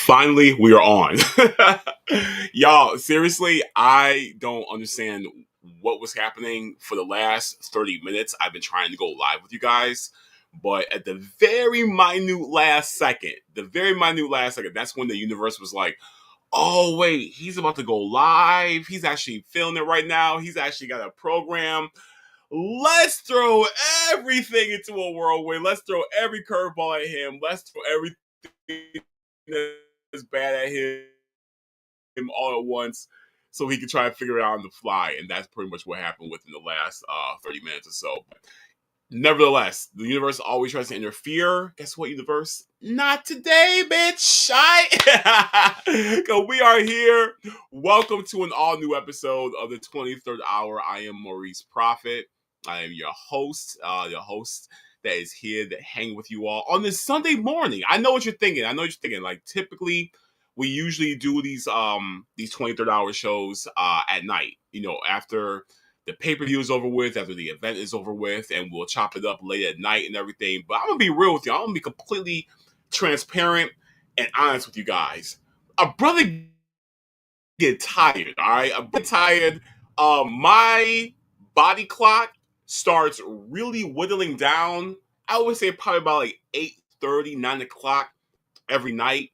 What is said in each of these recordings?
Finally, we are on. Y'all, seriously, I don't understand what was happening for the last 30 minutes. I've been trying to go live with you guys, but at the very minute last second, that's when the universe was like, oh, wait, he's about to go live. He's actually feeling it right now. He's actually got a program. Let's throw everything into a whirlwind. Let's throw every curveball at him. Let's throw everything that's bad at him all at once so he can try to figure it out on the fly. And that's pretty much what happened within the last 30 minutes or so. Nevertheless, the universe always tries to interfere. Guess what, universe? Not today, bitch. Because we are here. Welcome to an all new episode of the 23rd hour. I am Maurice Prophet. I am your host that is here to hang with you all on this Sunday morning. I know what you're thinking. Like, typically, we usually do these 23rd hour shows at night. After the pay-per-view is over with, after the event is over with, and we'll chop it up late at night and everything. But I'm going to be real with you. I'm going to be completely transparent and honest with you guys. A brother get tired, all right? A brother tired. My body clock starts really whittling down. I would say probably about like 8:30, 9 o'clock every night.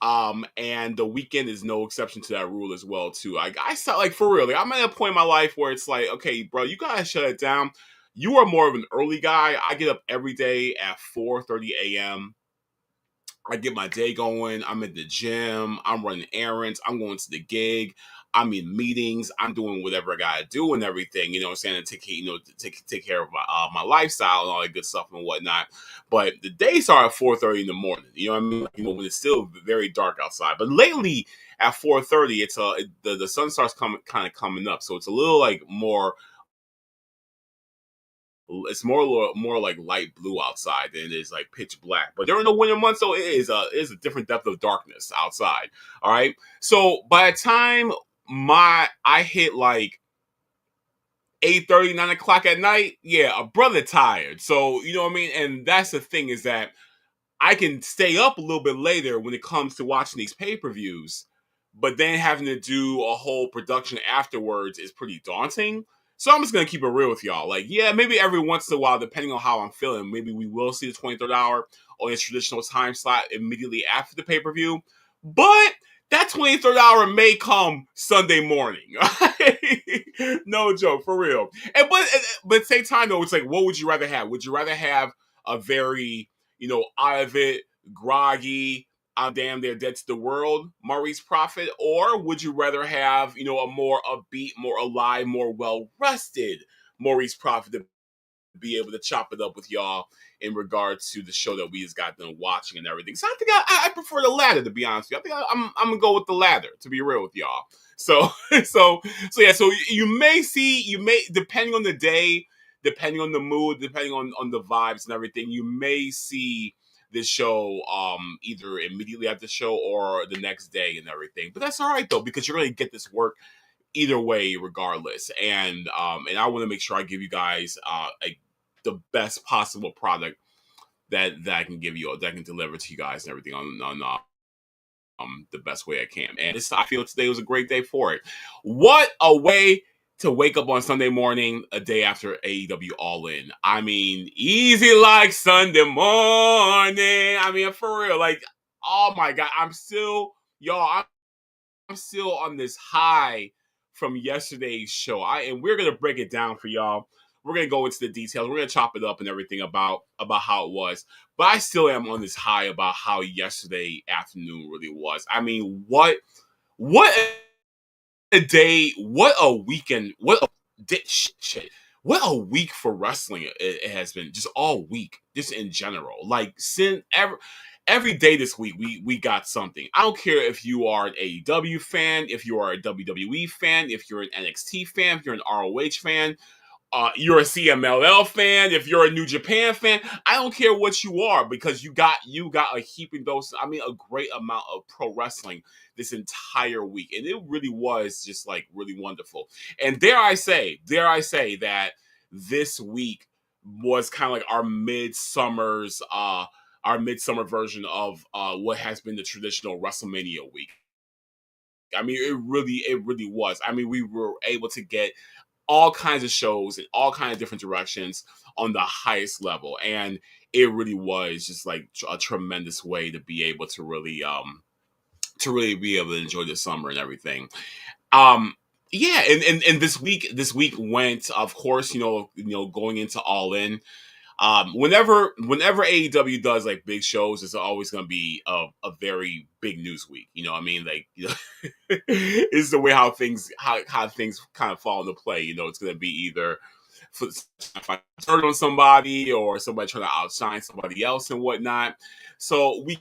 And the weekend is no exception to that rule as well, too. I saw, like, for real, like, I'm at a point in my life where it's like, okay, bro, you gotta shut it down. You are more of an early guy. I get up every day at 4:30 a.m. I get my day going. I'm at the gym. I'm running errands. I'm going to the gig. I'm in meetings. I'm doing whatever I gotta do and everything. You know what I'm saying? To take care of my lifestyle and all that good stuff and whatnot. But the day start at 4:30 in the morning. You know what I mean? When it's still very dark outside. But lately at 4:30, the sun starts coming up, so it's a little like more. It's more like light blue outside than it is like pitch black. But during the winter months, though, it is a different depth of darkness outside. All right. So by the time I hit like 8:30, 9 o'clock at night, yeah, a brother tired. So you know what I mean. And that's the thing, is that I can stay up a little bit later when it comes to watching these pay-per-views, but then having to do a whole production afterwards is pretty daunting. So I'm just going to keep it real with y'all. Like, yeah, maybe every once in a while, depending on how I'm feeling, maybe we will see the 23rd hour on its traditional time slot immediately after the pay-per-view. But that 23rd hour may come Sunday morning. No joke, for real. But at the same time, though, it's like, what would you rather have? Would you rather have a very out of it, groggy, I'm damn near dead to the world, Maurice Prophet? Or would you rather have, a more upbeat, more alive, more well-rested Maurice Prophet to be able to chop it up with y'all in regards to the show that we just got done watching and everything? So I think I prefer the latter, to be honest with you. I think I'm going to go with the latter, to be real with y'all. So, yeah, so depending on the day, depending on the mood, depending on the vibes and everything, you may see this show either immediately after the show or the next day and everything. But that's all right, though, because you're going to get this work either way regardless. And I want to make sure I give you guys the best possible product that I can give you, that I can deliver to you guys and everything on the best way I can. And I feel today was a great day for it. What a way to wake up on Sunday morning, a day after AEW All In. I mean, easy like Sunday morning. I mean, for real. Like, oh my God, I'm still on this high from yesterday's show. And we're gonna break it down for y'all. We're gonna go into the details. We're gonna chop it up and everything about how it was. But I still am on this high about how yesterday afternoon really was. I mean, what a day, what a weekend, what a shit. What a week for wrestling it has been, just all week, just in general. Like, since every day this week, we got something. I don't care if you are an AEW fan, if you are a WWE fan, if you're an NXT fan, if you're an ROH fan, you're a CMLL fan, if you're a New Japan fan. I don't care what you are, because you got a heaping dose. I mean, a great amount of pro wrestling this entire week, and it really was just like really wonderful. And dare I say that this week was kind of like our midsummer's our midsummer version of what has been the traditional WrestleMania week. I mean, it really was. I mean, we were able to get all kinds of shows in all kinds of different directions on the highest level, and it really was just like a tremendous way to be able to really be able to enjoy the summer and everything. Um, yeah, and this week went, of course, going into All In. Whenever AEW does like big shows, it's always going to be a very big news week. You know what I mean? Like, it's the way how things kind of fall into play. It's going to be either turn on somebody or somebody trying to outshine somebody else and whatnot. So we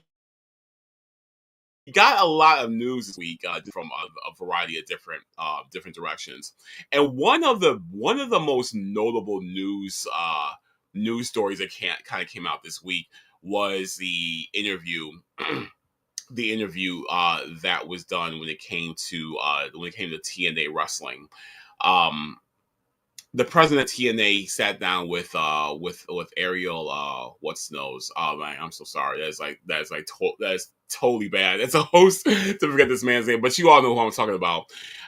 got a lot of news this week from a variety of different directions, and one of the most notable news stories that kind of came out this week was the interview that was done when it came to TNA wrestling. Um, the president of TNA sat down with Ariel what's nose. Oh man, I'm so sorry. That's totally bad. It's a host to forget this man's name, but you all know who I'm talking about.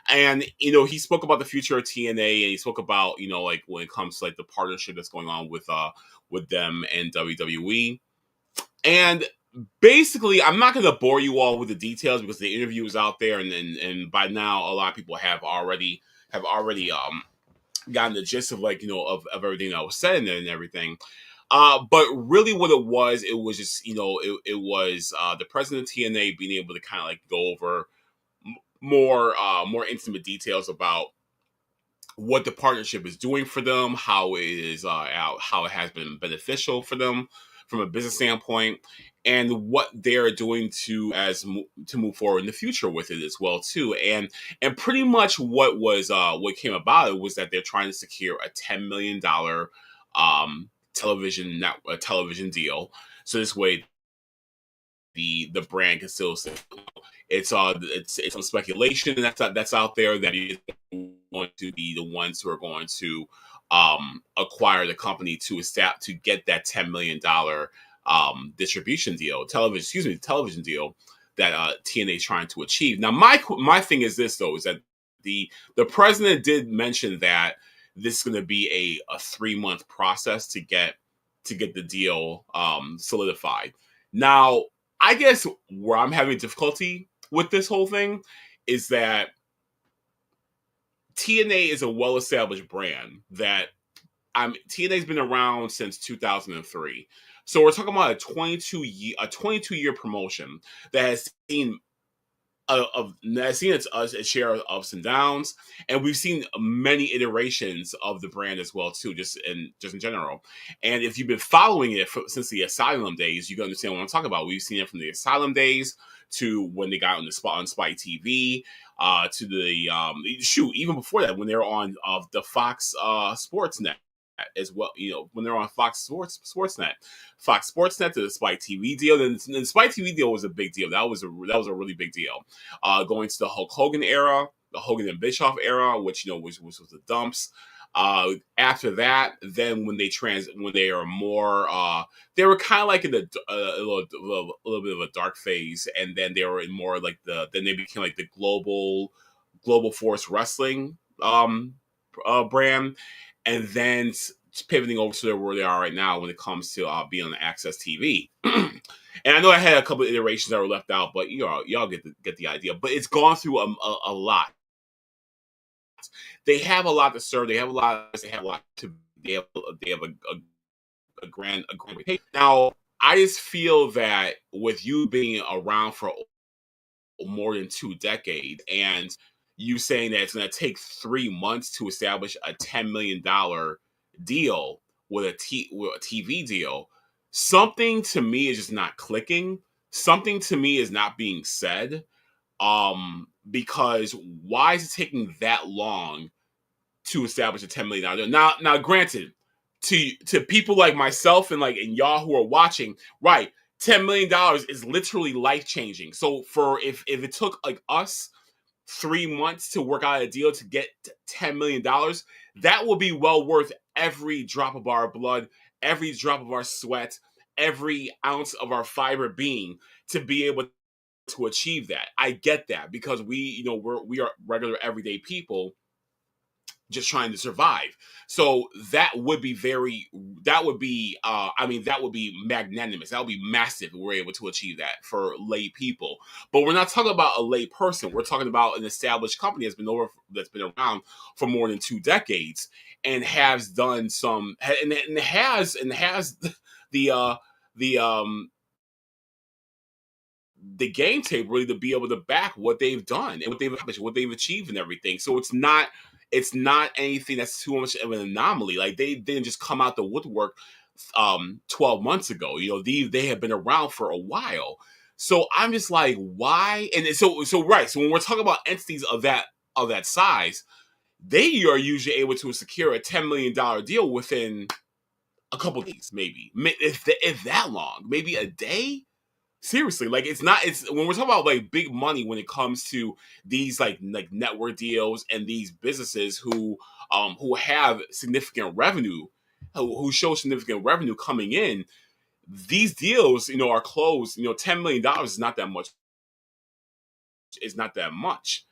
And he spoke about the future of TNA, and he spoke about like when it comes to like the partnership that's going on with them and WWE. And basically, I'm not going to bore you all with the details because the interview is out there, and by now a lot of people have already gotten the gist of like of everything that was said in there and everything. But really, what it was just it was the president of TNA being able to kind of like go over more intimate details about what the partnership is doing for them, how it is how it has been beneficial for them from a business standpoint, and what they're doing to move forward in the future with it as well too. And pretty much what came about it was that they're trying to secure a $10 million television deal. So this way the brand can still say it's some speculation that's out there that is going to be the ones who are going to acquire the company to get that $10 million distribution deal, television deal that TNA is trying to achieve. Now, my thing is this though, is that the president did mention that this is going to be a 3-month process to get the deal solidified. Now, I guess where I'm having difficulty with this whole thing is that TNA is a well-established brand that TNA's been around since 2003. So we're talking about a 22-year promotion that has seen its share of ups and downs, and we've seen many iterations of the brand as well too, just in general. And if you've been following it since the Asylum days, you can understand what I'm talking about. We've seen it from the Asylum days to when they got on the spot on Spike TV, to the even before that when they were on the Fox Sportsnet as well. When they're on Fox Sportsnet, Fox Sportsnet to the Spike TV deal. Then the Spike TV deal was a big deal. That was a really big deal. Going to the Hulk Hogan era, the Hogan and Bischoff era, which which was the dumps. After that, then when they are more, they were kind of like in a little bit of a dark phase, and then they were in more like then they became like the global force wrestling brand, and then pivoting over to where they are right now when it comes to being on Access TV. And I know I had a couple of iterations that were left out, but y'all get the idea. But it's gone through a lot. They have a lot to serve. They have a lot to. They have a grand reputation. Now, I just feel that with you being around for more than 2 decades, and you saying that it's going to take 3 months to establish a $10 million deal with a TV deal, something to me is just not clicking. Something to me is not being said. Because why is it taking that long to establish a $10 million deal? Now, granted, to people like myself and y'all who are watching, right? $10 million is literally life changing. So if it took like us 3 months to work out a deal to get $10 million, that will be well worth every drop of our blood, every drop of our sweat, every ounce of our fiber being to be able to achieve that. I get that because we are regular everyday people just trying to survive. So that would be that would be magnanimous. That would be massive if we're able to achieve that for lay people. But we're not talking about a lay person. We're talking about an established company that's been around for more than 2 decades and has done some and has the the the game tape really to be able to back what they've done and what they've achieved and everything. So it's not anything that's too much of an anomaly. Like they didn't just come out the woodwork 12 months ago. They have been around for a while. So I'm just like, why? And so right. So when we're talking about entities of that size, they are usually able to secure a $10 million deal within a couple of days, maybe if that long, maybe a day. Seriously, like it's when we're talking about like big money when it comes to these like network deals and these businesses who have significant revenue, who show significant revenue coming in. These deals, are closed. $10 million is not that much. It's not that much.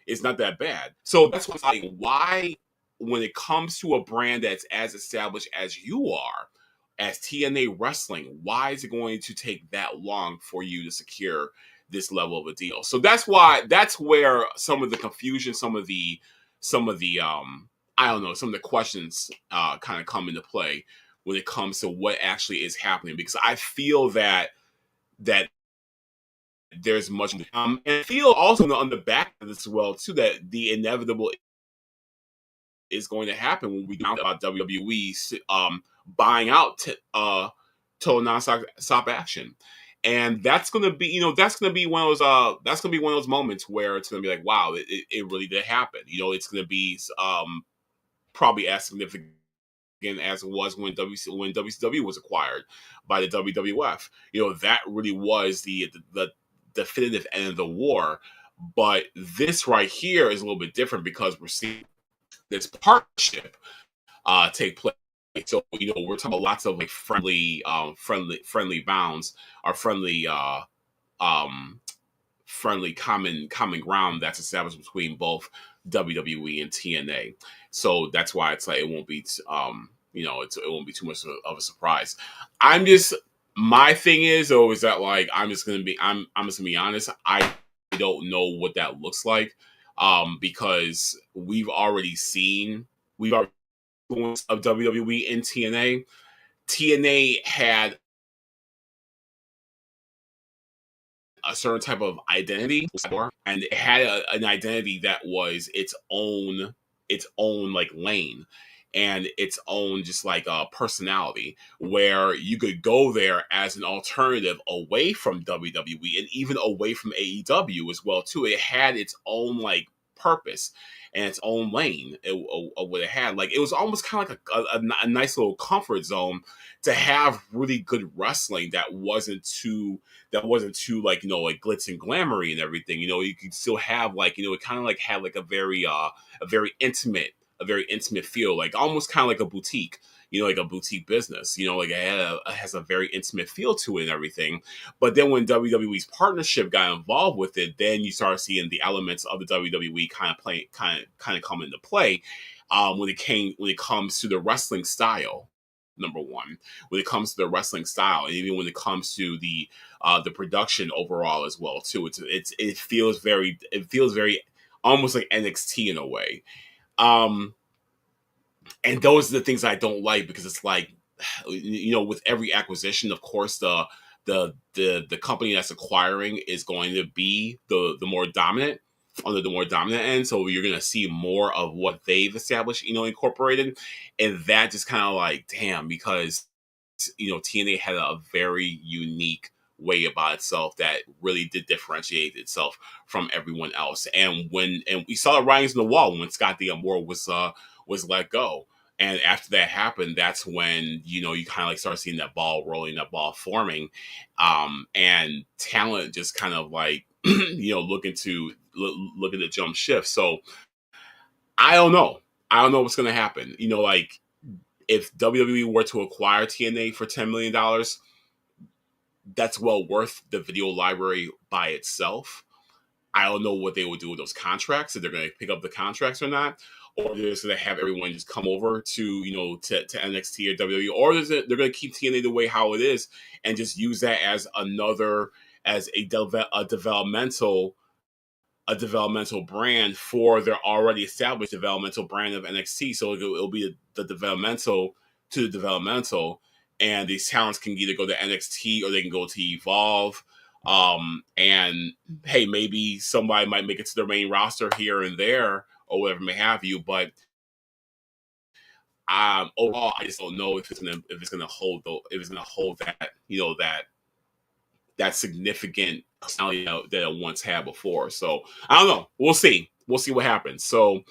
It's not that bad. So that's what's like, why, when it comes to a brand that's as established as you are, as TNA Wrestling, why is it going to take that long for you to secure this level of a deal? So that's where some of the confusion, some of the I don't know, some of the questions kind of come into play when it comes to what actually is happening, because I feel that there's much and I feel also on the back of this as well too, that the inevitable is going to happen when we talk about WWE buying out Total Non-Stop Action. And that's gonna be, that's gonna be one of those moments where it's gonna be like, wow, it really did happen. It's gonna be probably as significant as it was when WCW was acquired by the WWF. That really was the definitive end of the war. But this right here is a little bit different because we're seeing this partnership take place. So we're talking about lots of like friendly bounds or um, friendly common ground that's established between both WWE and TNA. So that's why it's like it won't be it won't be too much of a surprise. I'm just My thing is that like I'm just gonna be honest. I don't know what that looks like because we've already of WWE and TNA. TNA had a certain type of identity, and it had an identity that was its own like lane and its own just like personality, where you could go there as an alternative away from WWE and even away from AEW as well too. It had its own like purpose and its own lane of what it had. Like it was almost kind of like a nice little comfort zone to have really good wrestling that wasn't too like like glitz and glamoury and everything. You could still have like it kind of like had like a very intimate feel, like almost kind of like a boutique. Like a boutique business. Like it has a very intimate feel to it and everything. But then when WWE's partnership got involved with it, then you start seeing the elements of the WWE kind of come into play when it comes to the wrestling style. Number one, when it comes to the wrestling style, and even when it comes to the production overall as well too, it feels very almost like NXT in a way. Um, and those are the things I don't like, because it's like, with every acquisition, of course, the company that's acquiring is going to be the more dominant on the more dominant end. So you're going to see more of what they've established, incorporated, and that just kind of like, damn, because TNA had a very unique way about itself that really did differentiate itself from everyone else. And we saw the writings on the wall when Scott D'Amore was let go. And after that happened, that's when you kind of like start seeing that ball rolling, that ball forming, and talent just kind of like looking to jump shift. So I don't know. I don't know what's going to happen. Like if WWE were to acquire TNA for $10 million, that's well worth the video library by itself. I don't know what they will do with those contracts, if they're going to pick up the contracts or not, or they're just going to have everyone just come over to, to NXT or WWE, or they're going to keep TNA the way how it is and just use that as a developmental brand for their already established developmental brand of NXT. So it'll be the developmental to the developmental, and these talents can either go to NXT or they can go to Evolve. And hey, maybe somebody might make it to their main roster here and there or whatever may have you. But overall, I just don't know if it's gonna hold that that significant personality that it once had before. So I don't know. We'll see. We'll see what happens. So,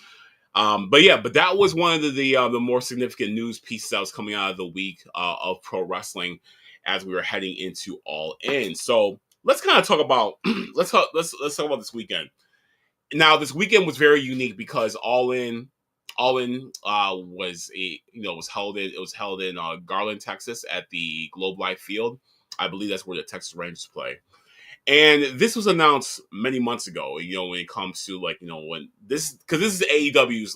but that was one of the more significant news pieces that was coming out of the week of pro wrestling as we were heading into All In. So let's kind of talk about let's talk about this weekend. Now, this weekend was very unique because All In was held in Garland, Texas, at the Globe Life Field. I believe that's where the Texas Rangers play. And this was announced many months ago, when it comes to when because this is AEW's,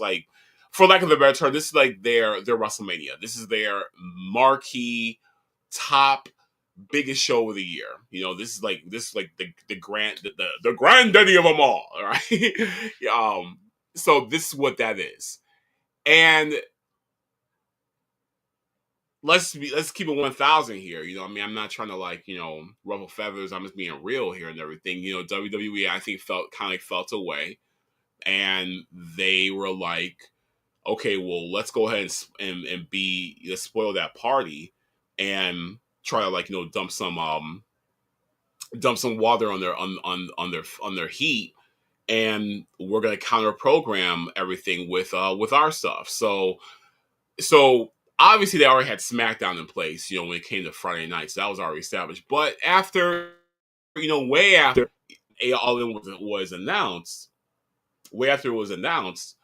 for lack of a better term, this is like their WrestleMania. This is their marquee top biggest show of the year. This is like the granddaddy of them all right? So this is what that is. And let's keep it 1,000 here. I'm not trying to ruffle feathers. I'm just being real here and everything. WWE, I think, felt away, and they were like, okay, well, let's go ahead and let's spoil that party and try to dump some water on their heat, and we're gonna counter program everything with our stuff. So obviously they already had SmackDown in place, when it came to Friday night, so that was already established. But after, way after All In was announced, way after it was announced,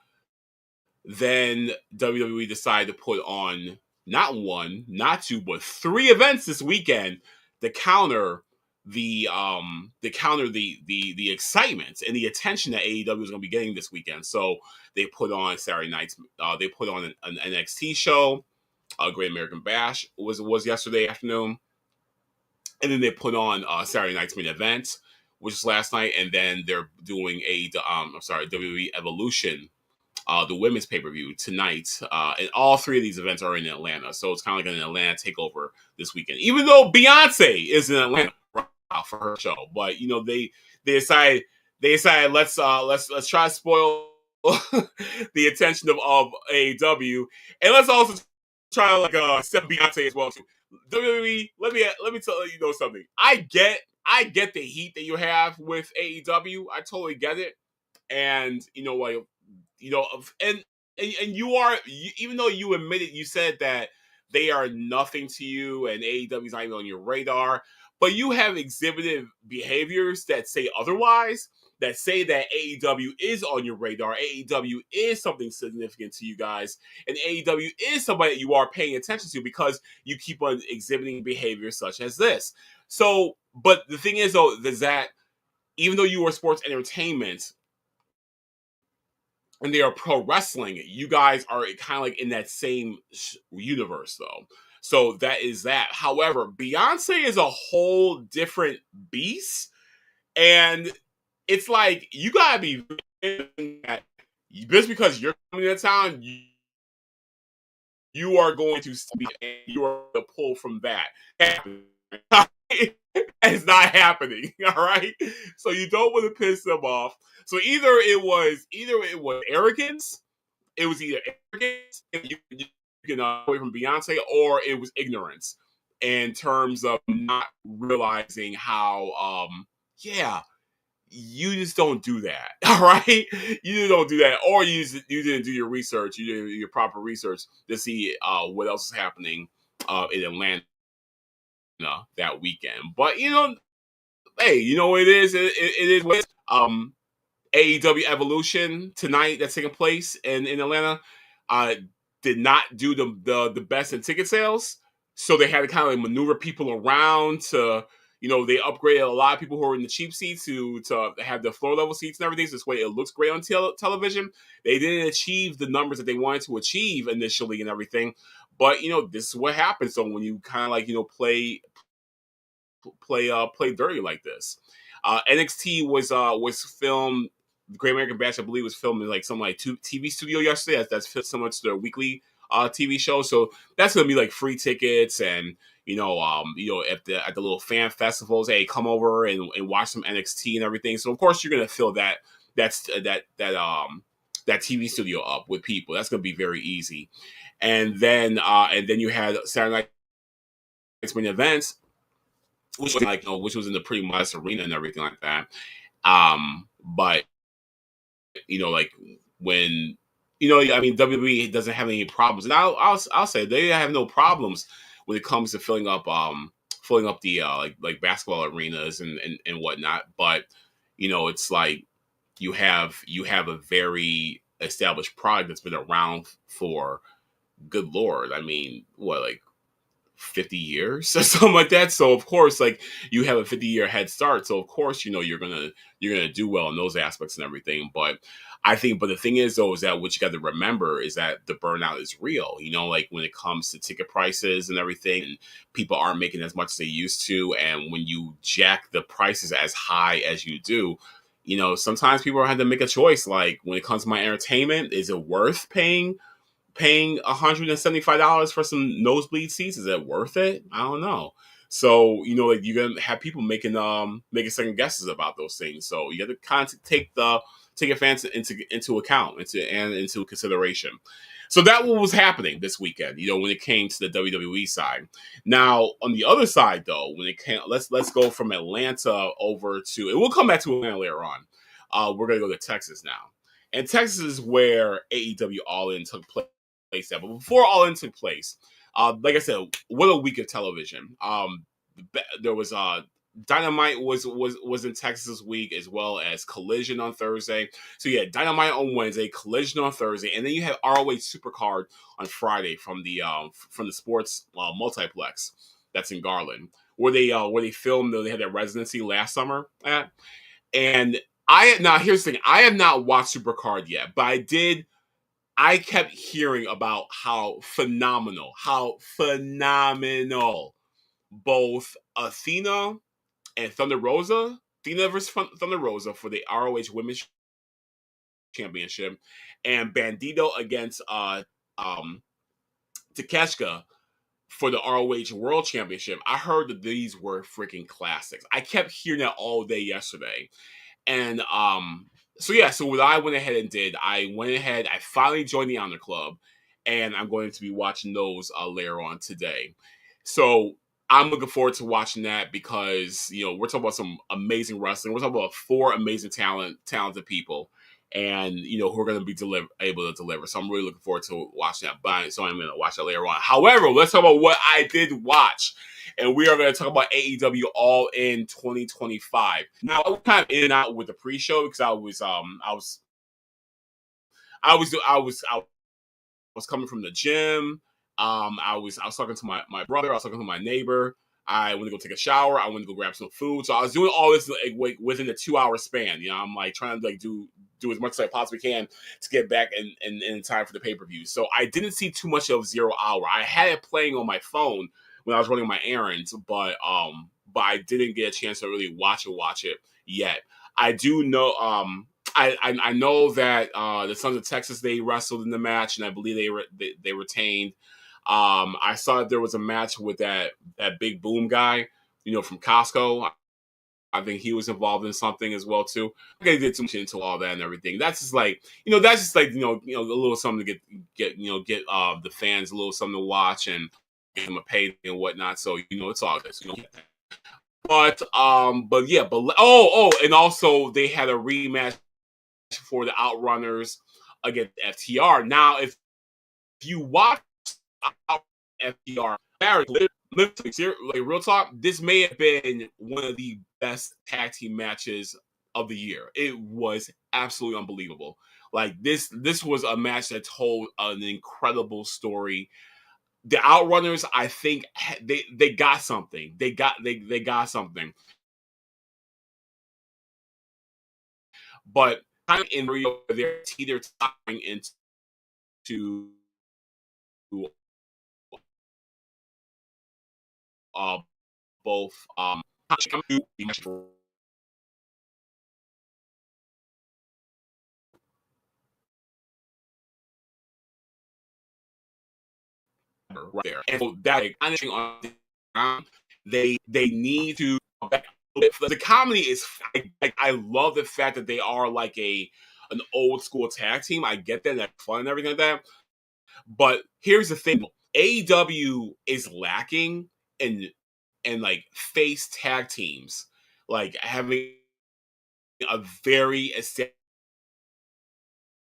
then WWE decided to put on not one, not two, but three events this weekend to counter the excitement and the attention that AEW was going to be getting this weekend. So they put on Saturday nights. They put on an NXT show. Great American Bash was yesterday afternoon, and then they put on Saturday night's main event, which is last night, and then they're doing WWE Evolution, the women's pay-per-view tonight, and all three of these events are in Atlanta, so it's kind of like an Atlanta takeover this weekend. Even though Beyonce is in Atlanta for her show, but they decided let's try to spoil the attention of AEW, and let's also try to step Beyonce as well too. WWE, let me tell you something. I get the heat that you have with AEW. I totally get it, and and even though you admitted, you said that they are nothing to you and AEW's not even on your radar, but you have exhibited behaviors that say otherwise, that say that AEW is on your radar. AEW is something significant to you guys, and AEW is somebody that you are paying attention to because you keep on exhibiting behaviors such as this. So, but the thing is, though, is that even though you are sports entertainment and they are pro wrestling, you guys are kind of in that same universe, though. So that is that. However, Beyonce is a whole different beast, and it's like you gotta be just because you're coming to town, you are going to you are to pull from that. It's not happening. All right. So you don't want to piss them off. So either it was arrogance. It was either arrogance, you can away from Beyonce, or it was ignorance in terms of not realizing how you just don't do that. All right. You just don't do that, or you didn't do your research. You didn't do your proper research to see what else is happening in Atlanta that weekend. But hey, what it is. It is what AEW Evolution tonight that's taking place in Atlanta did not do the best in ticket sales, so they had to kind of maneuver people around to they upgraded a lot of people who are in the cheap seats to have the floor level seats and everything. So this way it looks great on television. They didn't achieve the numbers that they wanted to achieve initially and everything. But this is what happens. So when you kind of like play dirty like this. NXT was filmed. The Great American Bash, I believe, was filmed in like some like TV studio yesterday. That's similar to their weekly TV show. So that's gonna be like free tickets and at the little fan festivals. Hey, come over and watch some NXT and everything. So of course you're gonna fill that TV studio up with people. That's gonna be very easy. And then you had Saturday night's main events, which was which was in the pretty modest arena and everything like that. But like when I mean, WWE doesn't have any problems, and I'll say they have no problems when it comes to filling up the like basketball arenas and whatnot. But it's like you have a very established product that's been around for, good lord, I mean, what, like 50 years or something like that. So of course, like, you have a 50-year head start. So of course, you're gonna do well in those aspects and everything. But the thing is though, is that what you got to remember is that the burnout is real. Like when it comes to ticket prices and everything, and people aren't making as much as they used to. And when you jack the prices as high as you do, sometimes people have to make a choice. Like when it comes to my entertainment, is it worth paying $175 for some nosebleed seats? Is that worth it? I don't know. So like, you're gonna have people making second guesses about those things. So you have to kind of take your fans into account, into consideration. So that what was happening this weekend. When it came to the WWE side. Now on the other side though, when it came, let's go from Atlanta over to, and we'll come back to Atlanta later on. We're gonna go to Texas now, and Texas is where AEW All In took place. But before All In took place, like I said, what a week of television. There was Dynamite was in Texas this week, as well as Collision on Thursday. So you had Dynamite on Wednesday, Collision on Thursday, and then you had ROH Supercard on Friday from the sports multiplex that's in Garland, where they filmed. They had their residency last summer at. And here's the thing: I have not watched Supercard yet, but I kept hearing about how phenomenal both Athena and Thunder Rosa, Athena versus Thunder Rosa for the ROH Women's Championship, and Bandito against Takeshita for the ROH World Championship. I heard that these were freaking classics. I kept hearing that all day yesterday. And so what I went ahead and did, I finally joined the Honor Club, and I'm going to be watching those later on today. So I'm looking forward to watching that because, we're talking about some amazing wrestling. We're talking about 4 amazing talented people, and, who are going to be able to deliver. So I'm really looking forward to watching that. So I'm going to watch that later on. However, let's talk about what I did watch. And we are going to talk about AEW All In 2025. Now, I was kind of in and out with the pre-show because I was coming from the gym. I was talking to my brother. I was talking to my neighbor. I went to go take a shower. I went to go grab some food. So I was doing all this like within a 2-hour span. I'm like trying to like do as much as I possibly can to get back in time for the pay-per-view. So I didn't see too much of 0 Hour. I had it playing on my phone when I was running my errands, but I didn't get a chance to really watch it yet. I do know I know that the Sons of Texas, they wrestled in the match, and I believe they retained. I saw that there was a match with that big boom guy, from Costco. I think he was involved in something as well too. I think they did too much into all that and everything. That's just like a little something to get the fans a little something to watch and give them a pay and whatnot. So it's all good. And also they had a rematch for the Outrunners against FTR. Now, if you watch FTR, like real talk, this may have been one of the best tag team matches of the year. It was absolutely unbelievable. Like this was a match that told an incredible story. The Outrunners, I think they got something. They got something. But kind of in Rio, they're teeter tottering into uh, both right there. And so that kind of thing on they need to the comedy is I love the fact that they are like an old school tag team. I get that, that's fun and everything like that. But here's the thing: AEW is lacking in like face tag teams, like having a very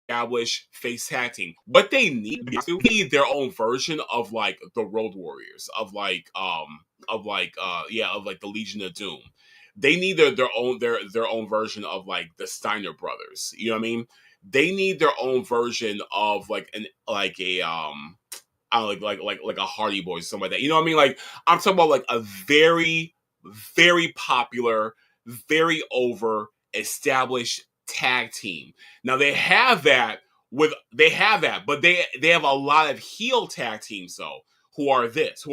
established face tag team. What they need their own version of like the Road Warriors, of like the Legion of Doom. They need their own version of like the Steiner brothers. You know what I mean? They need their own version of like an like a like a Hardy Boys or something like that. You know what I mean? Like I'm talking about like a very popular, very over established tag team. Now they have that, but they have a lot of heel tag teams though who are this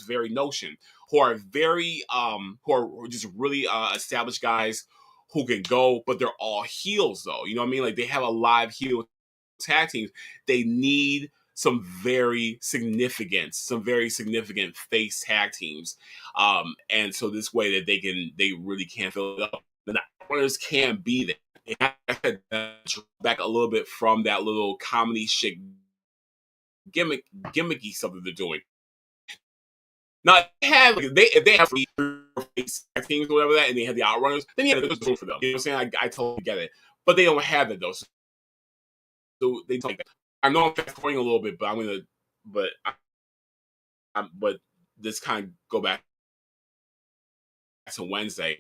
very notion, who are very who are just really established guys who can go, but they're all heels though. You know what I mean? Like they have a live heel tag teams. They need some very significant face tag teams. And so this way that they really can fill it up. The Outrunners can't be there. Back a little bit from that little comedy shit gimmicky stuff that they're doing. Now if they have three face tag teams or whatever that, and they have the Outrunners, then yeah, there's room for them. You know what I'm saying? I totally get it, but they don't have it though. So they don't. I know I'm fast forwarding a little bit, but I'm gonna, but but this kind of go back to Wednesday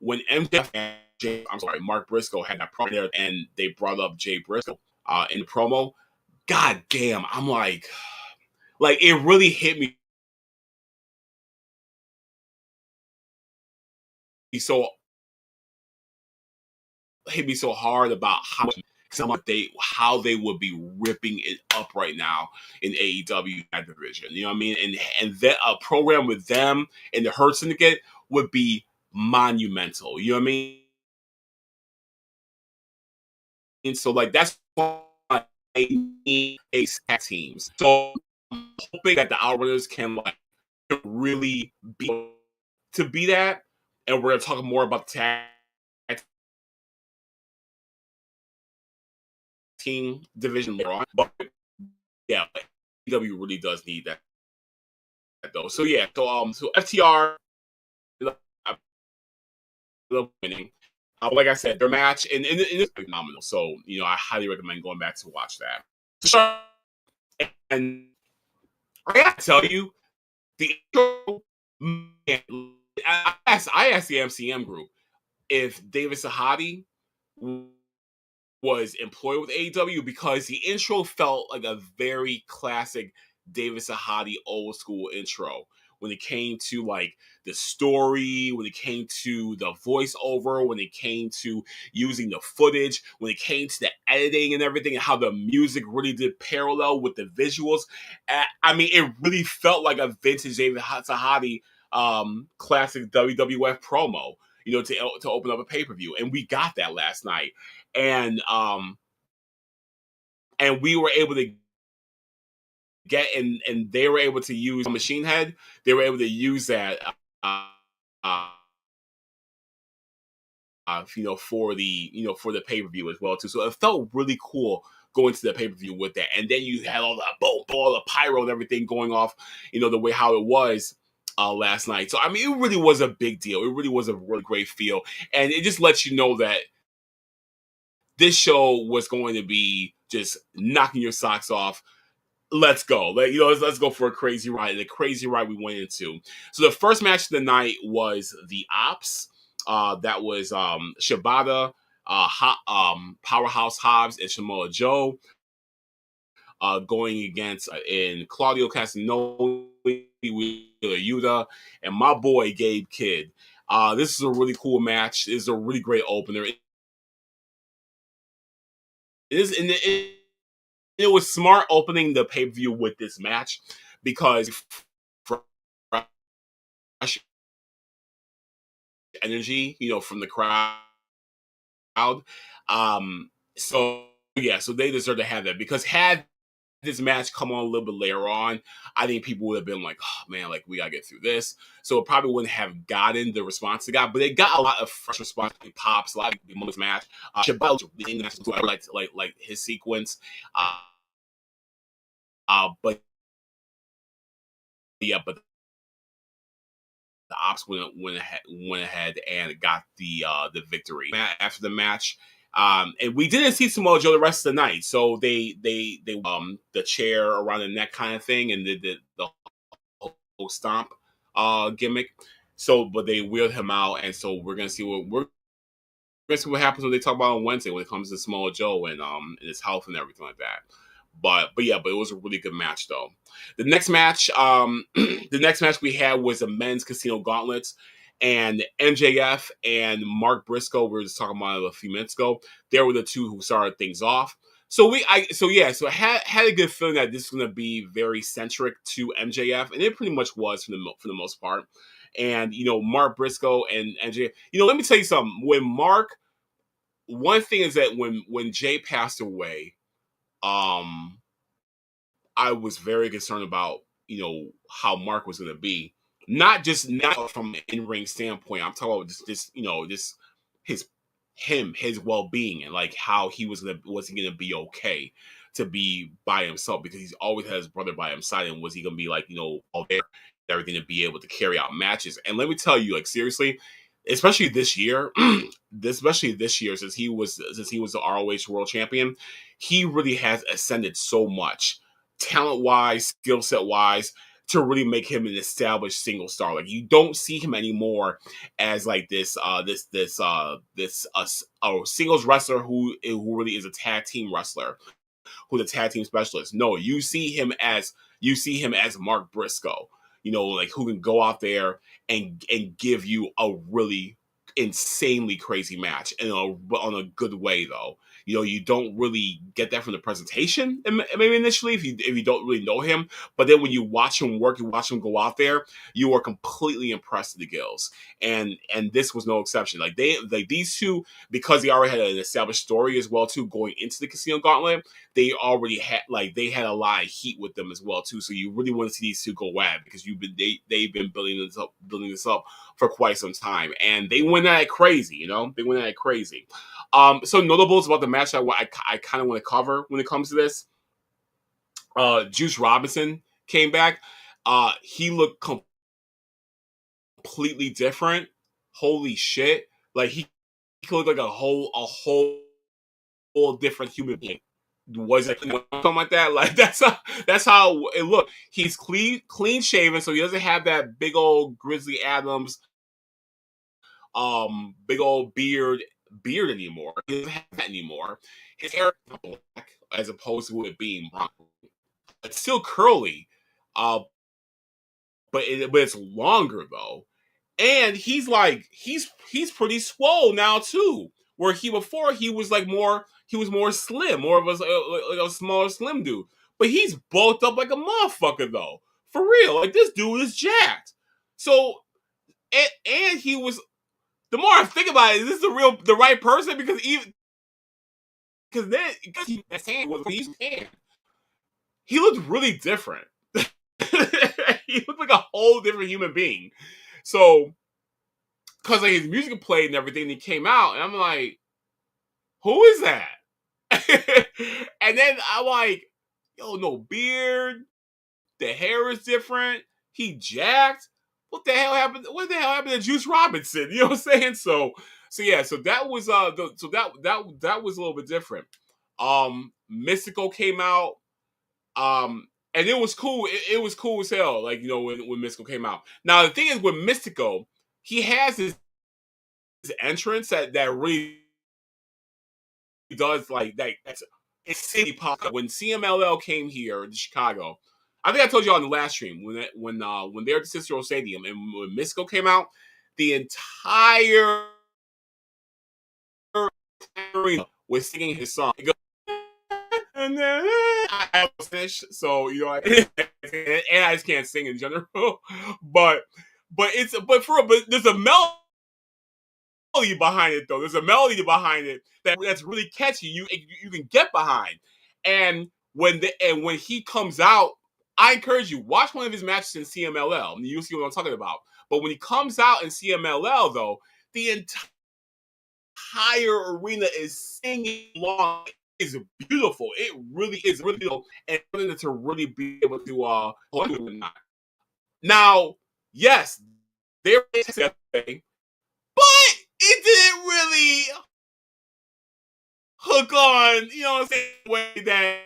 when MJF and Mark Briscoe had that promo there, and they brought up Jay Briscoe in the promo. God damn, I'm like it really so hit me so hard about how they would be ripping it up right now in AEW that division. You know what I mean? And that a program with them and the Hurt Syndicate would be monumental. You know what I mean? And so like that's why they need a tag teams. So I'm hoping that the Outrunners can like really be that. And we're gonna talk more about the tag team division later on. But yeah, AEW really does need that though. So yeah, so FTR winning. Like I said, their match and it's phenomenal. So I highly recommend going back to watch that. So, and I gotta tell you, the intro, man, I asked the MCM group if David Sahadi was employed with AEW because the intro felt like a very classic David Sahadi old school intro when it came to like the story, when it came to the voiceover, when it came to using the footage, when it came to the editing and everything, and how the music really did parallel with the visuals. I mean, it really felt like a vintage David Sahadi classic WWF promo, to open up a pay-per-view. And we got that last night. And we were able to get and they were able to use Machine Head. They were able to use that uh, for the pay-per-view as well too. So it felt really cool going to the pay-per-view with that. And then you had all the boom, all the pyro and everything going off, the way how it was last night. So I mean, it really was a big deal. It really was a really great feel. And it just lets you know that this show was going to be just knocking your socks off. Let's go. Let's go for a crazy ride. The crazy ride we went into. So the first match of the night was the Ops. That was Shibata, Powerhouse Hobbs, and Samoa Joe going against in Claudio Castagnoli, Yuta, and my boy Gabe Kidd. This is a really cool match. This is a really great opener. It was smart opening the pay per view with this match because fresh energy, from the crowd. So yeah, so they deserve to have that because had this match come on a little bit later on, I think people would have been like, oh man, like we gotta get through this. So it probably wouldn't have gotten the response it got, but it got a lot of fresh response, pops, a lot of people in this match. Shabbat was really nice too. I like his sequence. But yeah, but the Ops went ahead and got the victory after the match. And we didn't see Samoa Joe the rest of the night, so they the chair around the neck kind of thing and the whole stomp gimmick. So, but they wheeled him out, and so we're gonna see what happens when they talk about on Wednesday when it comes to Samoa Joe and his health and everything like that. But it was a really good match though. The next match, the next match we had was a men's casino gauntlets, and MJF and Mark Briscoe. We were just talking about it a few minutes ago. They were the two who started things off. So I had a good feeling that this was going to be very centric to MJF, and it pretty much was for the most part. And Mark Briscoe and MJF. Let me tell you something. When Mark, one thing is that when Jay passed away, I was very concerned about, how Mark was going to be. Not from an in-ring standpoint. I'm talking about just his well-being and like how he was he going to be okay to be by himself because he's always had his brother by his side, and was he going to be like, all there, everything to be able to carry out matches. And let me tell you, like seriously, especially this year, since he was the ROH World Champion, he really has ascended so much, talent wise, skill set wise, to really make him an established single star. Like you don't see him anymore as like this singles wrestler who really is a tag team wrestler, who's a tag team specialist. No, you see him as Mark Briscoe, like who can go out there and give you a really insanely crazy match on a good way though. You don't really get that from the presentation, maybe initially if you don't really know him, but then when you watch him work, you watch him go out there, you are completely impressed with the gills. And this was no exception. Like these two, because they already had an established story as well too, going into the Casino Gauntlet, they already had a lot of heat with them as well too. So you really want to see these two go at it because they've been building this up for quite some time, and they went at it crazy. They went at it crazy. So notables about the match I kind of want to cover when it comes to this. Juice Robinson came back. He looked completely different. Holy shit! Like he looked like a whole different human being. Was it something like that? Like that's how it looked. He's clean shaven, so he doesn't have that big old Grizzly Adams big old beard anymore. He doesn't have that anymore. His hair is black as opposed to it being brown. It's still curly, but it's longer though. And he's pretty swole now too. Where before he was more slim, more of a smaller slim dude. But he's bulked up like a motherfucker though. For real. Like this dude is jacked. So and he was, the more I think about it, is this the right person? Because his hand was he looked really different. He looked like a whole different human being. So, because like his music played and everything, and he came out, and I'm like, who is that? And then I'm like, yo, no beard, the hair is different, he jacked. What the hell happened? What the hell happened to Juice Robinson? You know what I'm saying? So that was that was a little bit different. Mystical came out. And it was cool. It was cool as hell. Like, when Mystical came out. Now the thing is with Mystical, he has his entrance that really does like that. it's city pop. When CMLL came here to Chicago, I think I told you on the last stream when they were at the Cicero Stadium and when Mystico came out, the entire arena was singing his song. It goes, and then I was finished, so you know, and I just can't sing in general. But but there's a melody behind it though. There's a melody behind it that's really catchy. You can get behind. And when he comes out, I encourage you watch one of his matches in CMLL. And you'll see what I'm talking about. But when he comes out in CMLL though, the entire arena is singing along. It's beautiful. It really is really beautiful, and to really be able to hold it or not. Now, yes, they're but it didn't really hook on, you know what I'm saying, the way that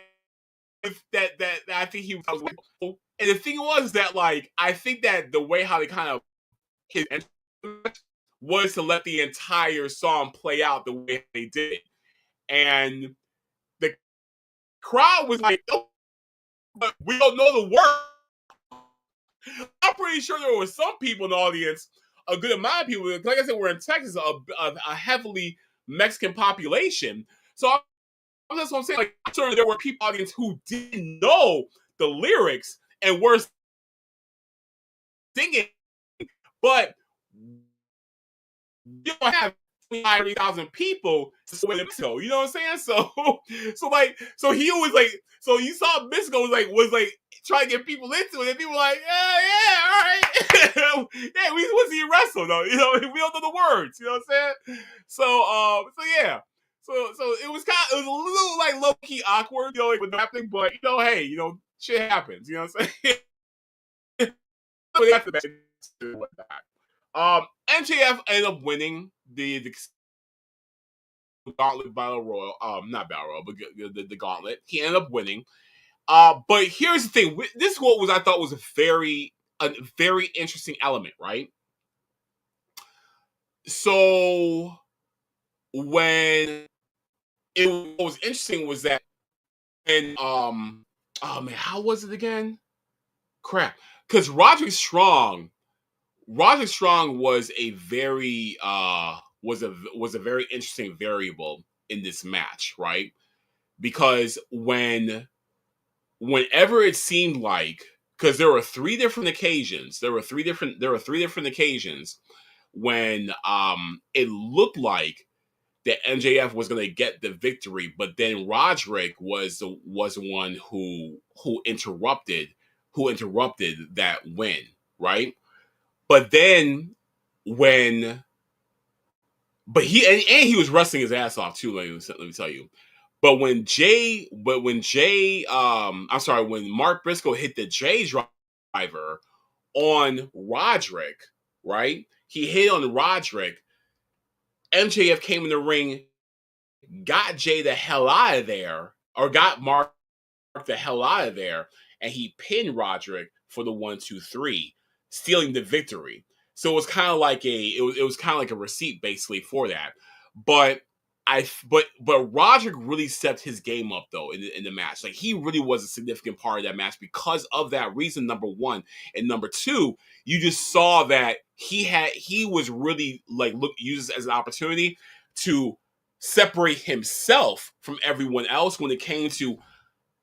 I think he was. And the thing was that, like, I think that the way how they kind of his was to let the entire song play out the way they did. And the crowd was like, oh, but we don't know the word. I'm pretty sure there were some people in the audience, a good amount of people. Like I said, we're in Texas, a heavily Mexican population. So that's what I'm saying. Like, I'm sure there were people in the audience who didn't know the lyrics and were singing, but you don't have 30,000 people to sway Mexico. You know what I'm saying? So he was like, so you saw Mexico was like trying to get people into it, and people were like, yeah, all right, yeah, we want to see you wrestle though. You know, we don't know the words. You know what I'm saying? So yeah. So it was a little like low key awkward, you know, like, with happening, but you know, hey, you know, shit happens. You know what I'm saying? That's the best. MJF ended up winning the Gauntlet Battle Royal. Not Battle Royal, but the Gauntlet. He ended up winning. But here's the thing. This is what I thought was a very interesting element, right? So when what was interesting was that when oh man, how was it again? Crap. Because Roderick Strong was a very was a very interesting variable in this match, right? Because whenever it seemed like, because there were three different occasions, there were three different occasions when it looked like that MJF was going to get the victory, but then Roderick was the one who interrupted that win, right? But then when but he was wrestling his ass off too, let me tell you. But when when Mark Briscoe hit the J driver on Roderick, right? He hit on Roderick. MJF came in the ring, got Jay the hell out of there, or got Mark the hell out of there, and he pinned Roderick for the 1-2-3, stealing the victory. So it was kind of like it was kind of like a receipt basically for that. But but Roderick really stepped his game up though in the match. Like he really was a significant part of that match because of that reason. Number one, and number two, you just saw that he was really like used as an opportunity to separate himself from everyone else when it came to,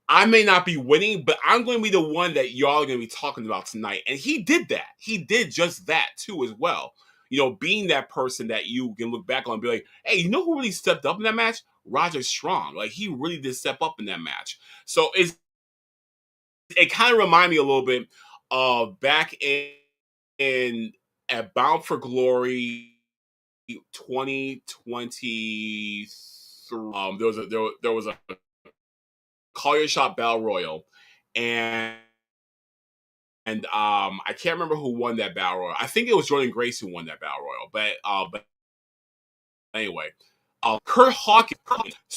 I may not be winning, but I'm going to be the one that y'all are going to be talking about tonight. And he did that. He did just that too, as well. You know, being that person that you can look back on and be like, hey, you know who really stepped up in that match? Roger Strong. Like, he really did step up in that match. So it kind of reminded me a little bit of back in at Bound for Glory 2023. There was a Call Your Shot Battle Royal, and I can't remember who won that battle royal. I think it was Jordan Grace who won that battle royal. But anyway, Kurt Hawkins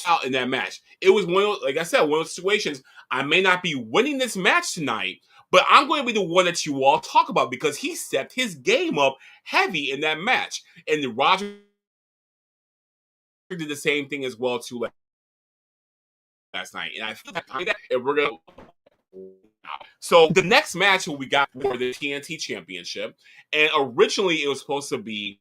out in that match. It was like I said, one of those situations. I may not be winning this match tonight, but I'm going to be the one that you all talk about because he stepped his game up heavy in that match. And Roger did the same thing as well too. last night, and I feel that and we're gonna. So the next match we got for the TNT Championship, and originally it was supposed to be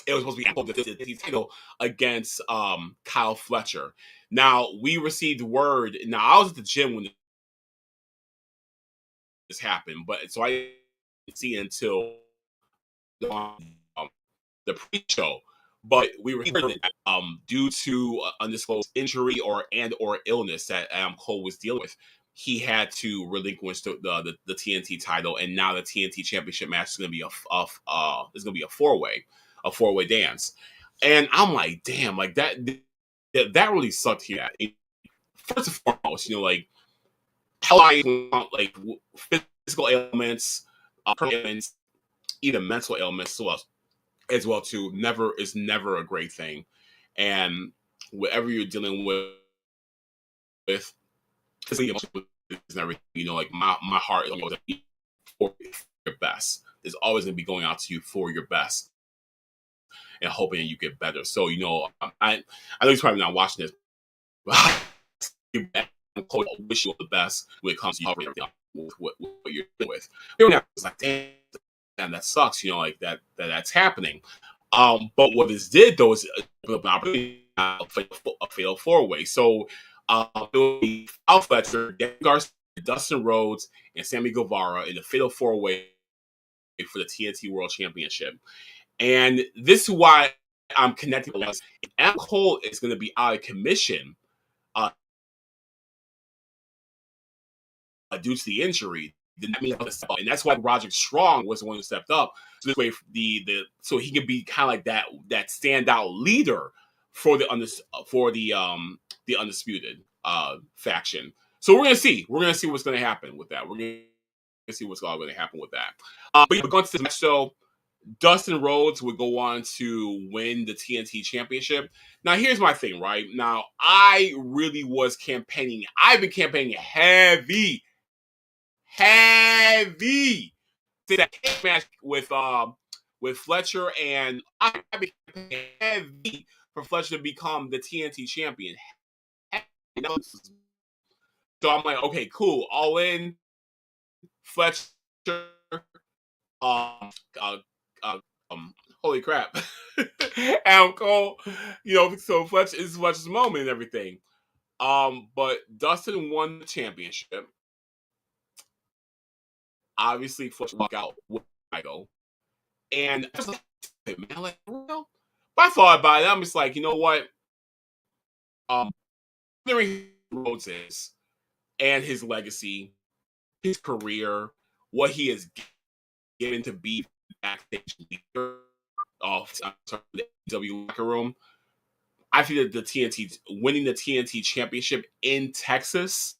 the TNT title against Kyle Fletcher. Now we received word. Now I was at the gym when this happened, but so I didn't see it until the pre-show. But we were hearing that due to undisclosed injury or illness that Adam Cole was dealing with, he had to relinquish the TNT title, and now the TNT Championship match is going to be a four-way dance. And I'm like, damn, like that really sucked here. First and foremost, like how I like physical ailments, even mental ailments as well too. Is never a great thing, and whatever you're dealing with and everything, like my heart is always for your best. It's always going to be going out to you for your best and hoping you get better. So I know he's probably not watching this, but I wish you all the best when it comes to what you're dealing with. It's like, damn, that sucks. Like that's happening. But what this did though is a fatal four-way. So it will be Al Fletcher, Dan Garcia, Dustin Rhodes, and Sammy Guevara in the fatal four-way for the TNT World Championship. And this is why I'm connecting with this. If Adam Cole is going to be out of commission due to the injury, then that means and that's why Roderick Strong was the one who stepped up. So this way, so he can be kind of like that standout leader for the undisputed faction. So we're gonna see what's gonna happen with that. We're gonna see what's going to happen with that. But going to this match, so Dustin Rhodes would go on to win the TNT Championship. Now, here's my thing, right? Now, I really was campaigning. I've been campaigning heavy. That match with Fletcher, and I've been campaigning heavy for Fletcher to become the TNT champion. So I'm like, okay, cool. All in. Fletcher. Holy crap. Adam Cole, so Fletcher is Fletcher's moment and everything. But Dustin won the championship. Obviously, Fletcher walked out with Michael. And I was like, man, like, but I thought about it. I'm just like, you know what? Rhodes is and his legacy, his career, what he has given to be backstage leader of the AEW locker room. I think that winning the TNT championship in Texas,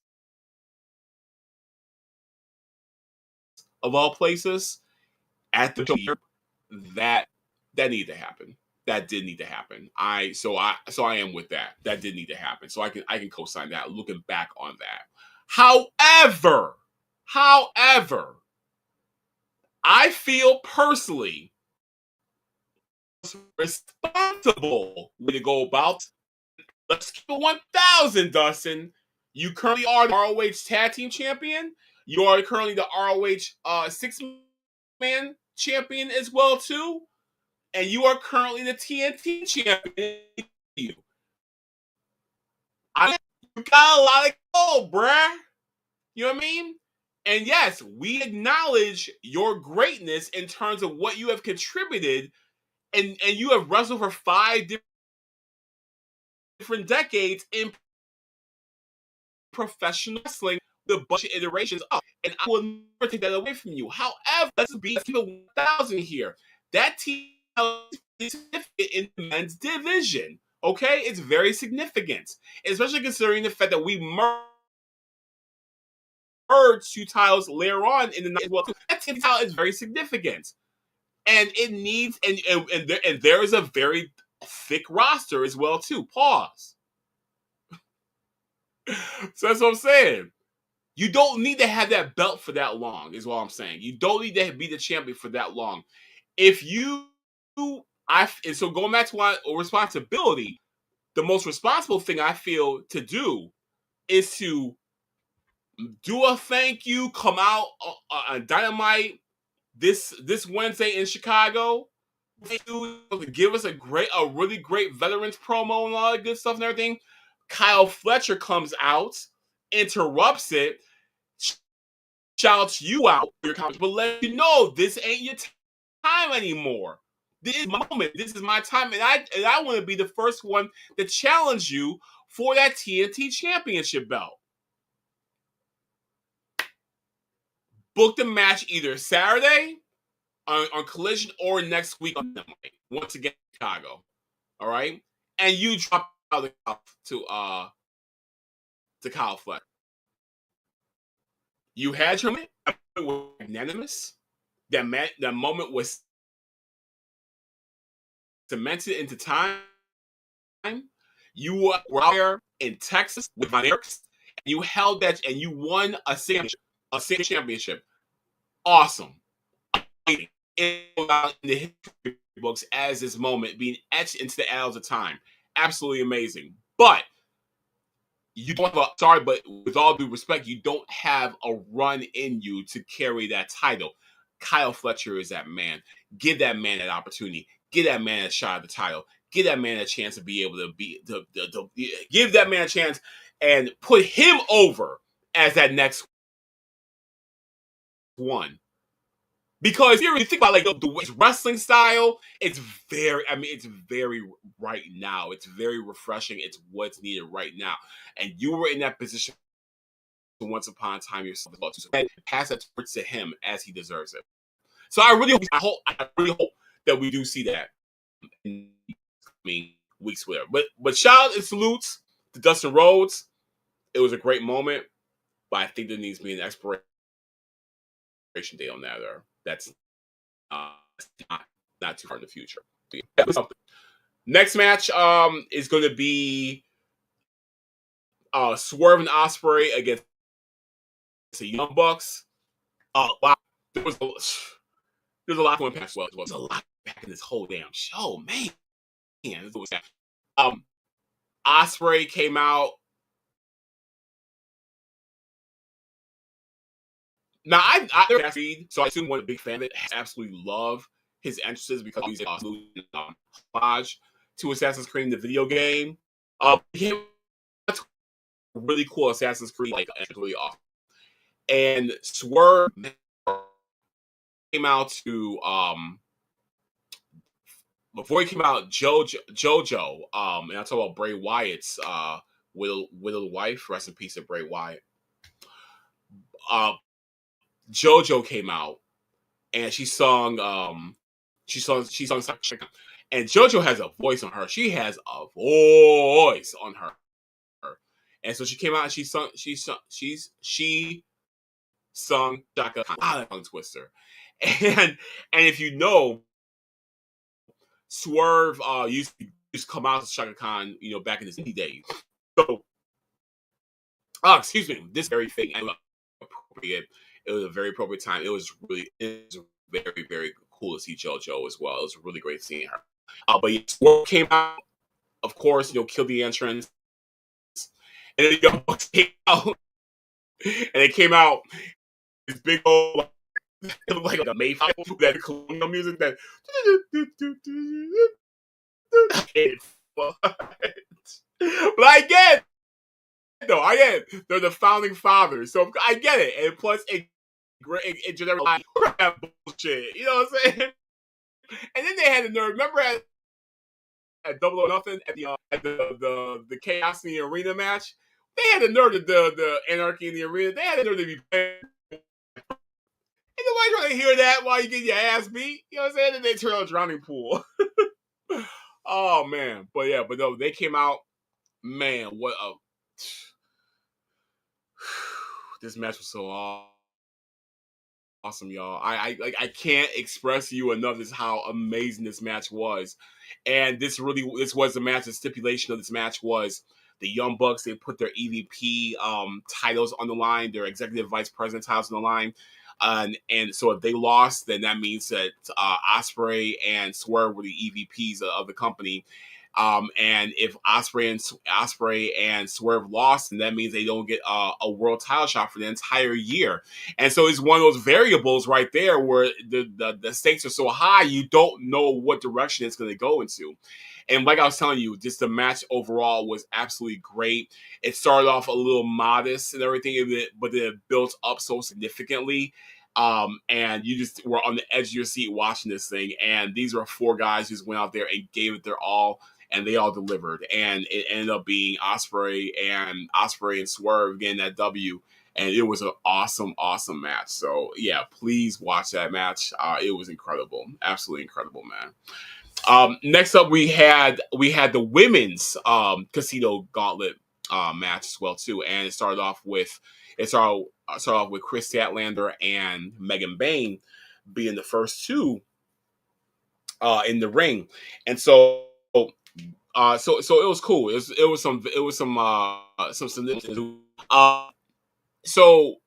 of all places, at the year, that needed to happen. That did need to happen. I am with that. That did need to happen. So I can co-sign that. Looking back on that. However, I feel personally responsible way to go about. Let's keep it 1,000, Dustin. You currently are the ROH Tag Team Champion. You are currently the ROH 6-man champion as well too, and you are currently the TNT champion. You got a lot of gold, bruh. You know what I mean? And yes, we acknowledge your greatness in terms of what you have contributed, and you have wrestled for 5 different decades in professional wrestling, the bunch of iterations up, and I will never take that away from you. However, let's keep it 1,000 here. That team is significant in the men's division. Okay, it's very significant, especially considering the fact that we merged 2 titles later on in the night as well. That team title is very significant, and it needs and there is a very thick roster as well too. Pause. So that's what I'm saying. You don't need to have that belt for that long, is what I'm saying. You don't need to be the champion for that long. If you, and so going back to my responsibility, the most responsible thing I feel to do is to do a thank you, come out on Dynamite this Wednesday in Chicago. Give us a really great veterans promo and all that good stuff and everything. Kyle Fletcher comes out, interrupts it, shouts you out for your comments, but let you know this ain't your time anymore. This is my moment. This is my time, and I want to be the first one to challenge you for that TNT Championship belt. Book the match either Saturday on Collision or next week on Dynamite. Once again, Chicago. All right, and you drop out to Kyle Fletcher. You had your moment. It was magnanimous. That moment was cemented into time. You were out there in Texas with Von Erichs, and you held that, and you won a championship. Awesome. In the history books as this moment being etched into the annals of time. Absolutely amazing. But you don't have sorry, but with all due respect, you don't have a run in you to carry that title. Kyle Fletcher is that man. Give that man that opportunity. Give that man a shot at the title. Give that man a chance to be able to give that man a chance and put him over as that next one. Because you think about like the wrestling style, it's very right now. It's very refreshing. It's what's needed right now. And you were in that position once upon a time yourself. So pass that torch to him as he deserves it. So I really hope that we do see that in weeks with her. But shout out and salutes to Dustin Rhodes. It was a great moment, but I think there needs to be an expiration date on that. That's not too far in the future. Next match is going to be Swerve and Ospreay against the Young Bucks. Wow, there's a lot going past. Well, there's a lot back in this whole damn show, man. Ospreay came out. Now I so I assume one big fan that absolutely love his entrances because he's a homage to Assassin's Creed in the video game. That's really cool Assassin's Creed like really awesome. And Swerve came out to before he came out, JoJo, and I talk about Bray Wyatt's widowed wife. Rest in peace to Bray Wyatt. JoJo came out and she sung and JoJo has a voice on her. She has a voice on her. And so she came out and she sung Shaka Khan, tongue twister. And if you know, Swerve used to come out to Shaka Khan, back in his indie days. So excuse me, this very thing appropriate. It was a very appropriate time. It was very, very cool to see JoJo as well. It was really great seeing her. But yeah, Swerve came out, of course, killed the entrance. And then the Young Bucks came out. And they came out this big old like a Mayflower that colonial music that but I get it. They're the founding fathers, so I get it. And plus, it generates crap bullshit. You know what I'm saying? And then they had the nerve. Remember at Double or Nothing at the Chaos in the Arena match, they had the nerve the Anarchy in the Arena. They had the nerve to be playing. Ain't nobody trying to hear that while you get your ass beat. You know what I'm saying? And they turn on a drowning pool. Oh man, but no, they came out. Man, what a this match was so awesome, y'all. I can't express to you enough just how amazing this match was. And this was the match. The stipulation of this match was the Young Bucks. They put their EVP titles on the line, their Executive Vice President titles on the line. And so if they lost, then that means that Ospreay and Swerve were the EVPs of the company. And if Osprey and Swerve lost, and that means they don't get a world title shot for the entire year. And so it's one of those variables right there where the stakes are so high, you don't know what direction it's going to go into. And like I was telling you, just the match overall was absolutely great. It started off a little modest and everything, but then it built up so significantly. And you just were on the edge of your seat watching this thing. And these are four guys who just went out there and gave it their all, and they all delivered. And it ended up being Osprey and Swerve getting that W. And it was an awesome, awesome match. So yeah, please watch that match. It was incredible, absolutely incredible, man. Next up, we had the women's Casino Gauntlet match as well too, and it started off with Chris Statlander and Megan Bain being the first two in the ring, and so it was cool. It was some so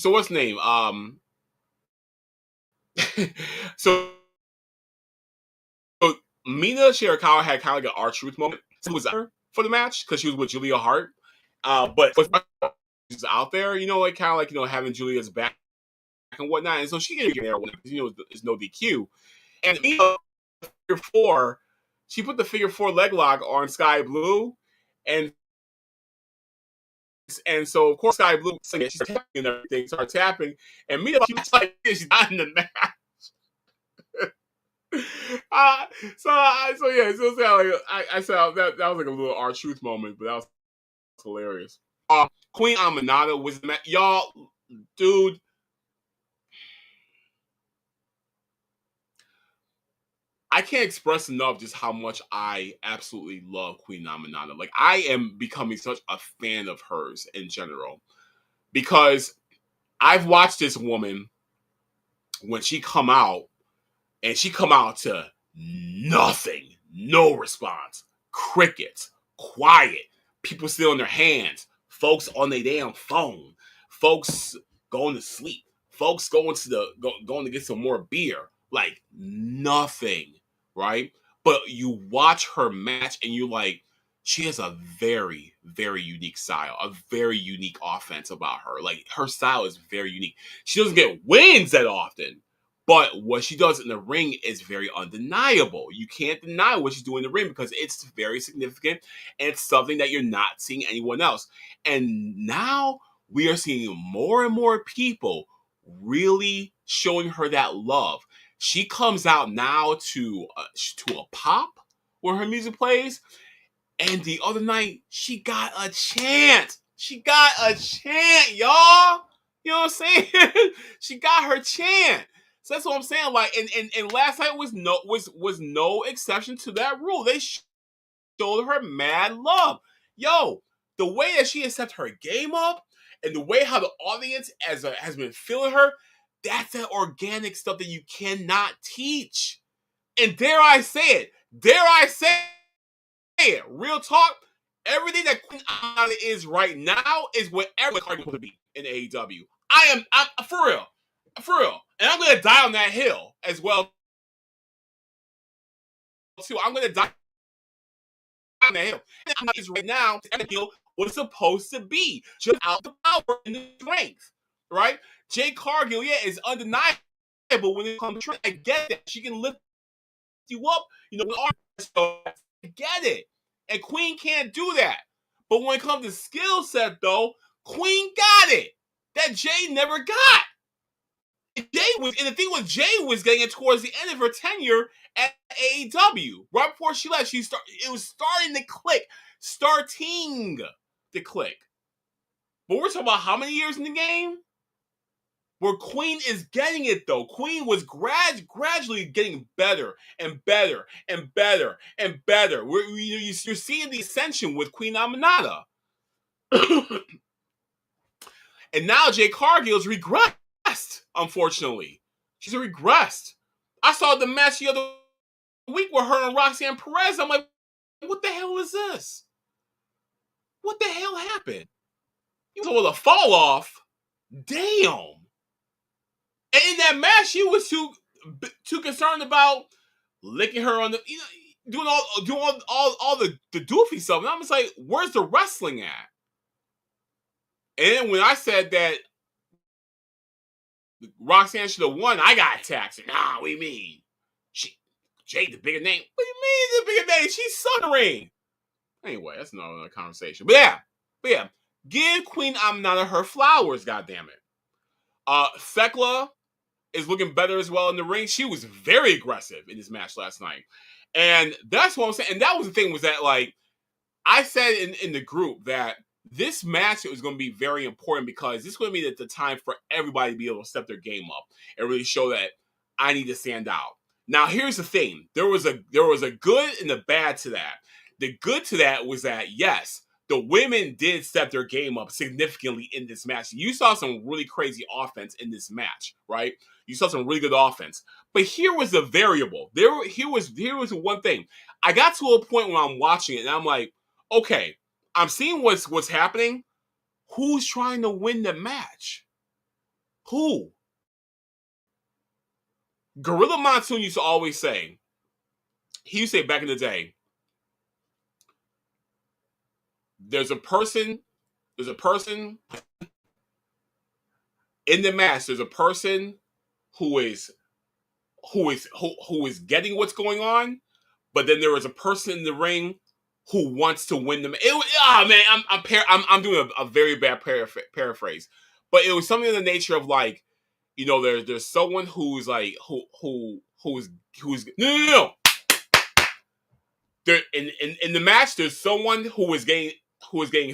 what's the name? So Mina Shirakawa had kind of like an R-Truth moment. She was there for the match because she was with Julia Hart. But she's out there, like kind of like, having Julia's back and whatnot. And so she didn't get there because, there's no DQ. And Mina, figure four, she put the figure four leg lock on Sky Blue. And so, of course, Sky Blue, she's tapping and everything, started tapping. And Mina, she's like, she's not in the match. So yeah, so I said that was like a little R-Truth moment, but that was hilarious. Queen Aminata was y'all, dude. I can't express enough just how much I absolutely love Queen Aminata. Like, I am becoming such a fan of hers in general because I've watched this woman when she come out, and she come out to nothing, no response, crickets, quiet, people still in their hands, folks on their damn phone, folks going to sleep, folks going to get some more beer, like nothing, right? But you watch her match and you like, she has a very, very unique style, a very unique offense about her. Like, her style is very unique. She doesn't get wins that often, but what she does in the ring is very undeniable. You can't deny what she's doing in the ring because it's very significant and it's something that you're not seeing anyone else. And now we are seeing more and more people really showing her that love. She comes out now to a pop where her music plays. And the other night, she got a chant. She got a chant, y'all. You know what I'm saying? She got her chant. So that's what I'm saying. Like, and last night was no exception to that rule. They showed her mad love. Yo, the way that she has set her game up, and the way how the audience has been feeling her, that's that organic stuff that you cannot teach. And dare I say it, real talk, everything that Queen Aminata is right now is what everyone is going to be in AEW. I'm for real, and I'm gonna die on that hill as well too. I'm gonna die on that hill. And is right now the hill was supposed to be just out the power and the strength, right? Jade Cargill, yeah, is undeniable when it comes to. I get that she can lift you up, so I get it. And Queen can't do that. But when it comes to skill set, though, Queen got it. That Jay never got. And the thing was, Jay was getting it towards the end of her tenure at AEW. Right before she left, it was starting to click. Starting to click. But we're talking about how many years in the game? Where Queen is getting it, though. Queen was gradually getting better and better and better and better. You're seeing the ascension with Queen Aminata. And now Jay Cargill's regressed, unfortunately. She's regressed. I saw the match the other week with her and Roxanne Perez. I'm like, what the hell is this? What the hell happened? He was able to fall off. Damn. And in that match, she was too concerned about licking her on the. doing all the doofy stuff. And I'm just like, where's the wrestling at? And when I said that Roxanne should have won, I got attacked. Nah, what do you mean? Jade, the bigger name. What do you mean the bigger name? She's Sunnering. Anyway, that's another conversation. But yeah, give Queen Aminata her flowers, goddammit. Thekla is looking better as well in the ring. She was very aggressive in this match last night. And that's what I'm saying. And that was the thing, was that, like, I said in the group that this match was going to be very important because this is going to be the time for everybody to be able to step their game up and really show that I need to stand out. Now, here's the thing. There was a good and a bad to that. The good to that was that, yes, the women did step their game up significantly in this match. You saw some really crazy offense in this match, right? You saw some really good offense. But here was the variable. Here was one thing. I got to a point when I'm watching it and I'm like, okay, I'm seeing what's happening. Who's trying to win the match? Who? Gorilla Monsoon used to always say, he used to say back in the day, there's a person in the match. There's a person who is getting what's going on, but then there is a person in the ring who wants to win them. I'm doing a very bad paraphrase, but it was something in the nature of, like, you know, there's someone who's like who's no. There in the match, there's someone who is getting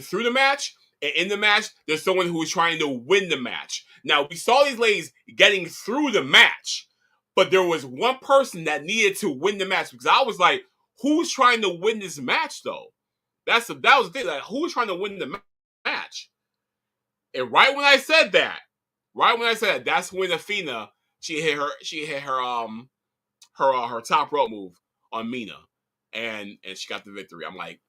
through the match, and in the match, there's someone who is trying to win the match. Now, we saw these ladies getting through the match, but there was one person that needed to win the match, because I was like, who's trying to win this match, though? That was the thing. Like, who's trying to win the match? And right when I said that, that's when Athena, she hit her top rope move on Mina, and she got the victory. I'm like,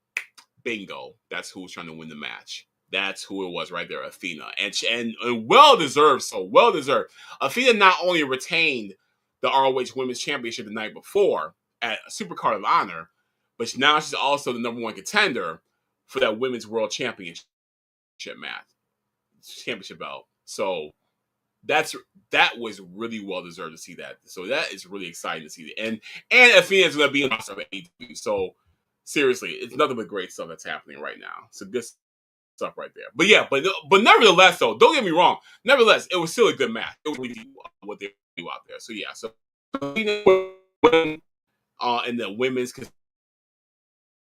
bingo, that's who was trying to win the match. That's who it was right there, Athena, and well deserved. So well deserved. Athena not only retained the ROH Women's Championship the night before at Supercard of Honor, but now she's also the number one contender for that Women's World Championship belt. So that was really well deserved to see that. So that is really exciting to see. And Athena is going to be in the roster of AEW. So seriously, it's nothing but great stuff that's happening right now. So good stuff right there. But yeah, but nevertheless, though, don't get me wrong. Nevertheless, it was still a good match. It was really what they do out there. So yeah, so in the women's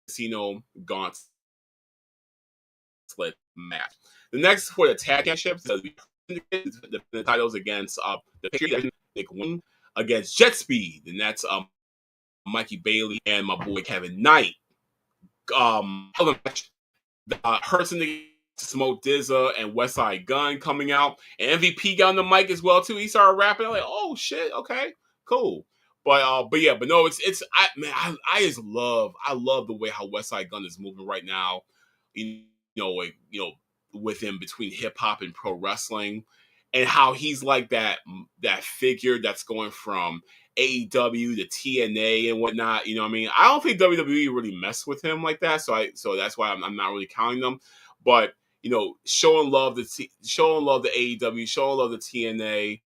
casino gauntlet match. The next for the tag championships, the titles against the Patriot Nick Wing against Jet Speed, and that's Mikey Bailey and my boy Kevin Knight. Hurts in the Smoke DZA and Westside Gun coming out, and MVP got on the mic as well too. He started rapping. I'm like, oh shit, okay, cool. But no, I love the way how Westside Gun is moving right now. You know, with him between hip hop and pro wrestling, and how he's like that figure that's going from AEW to TNA and whatnot. You know what I mean? I don't think WWE really mess with him like that, so that's why I'm not really counting them. But you know, showing love to AEW, showing love to TNA.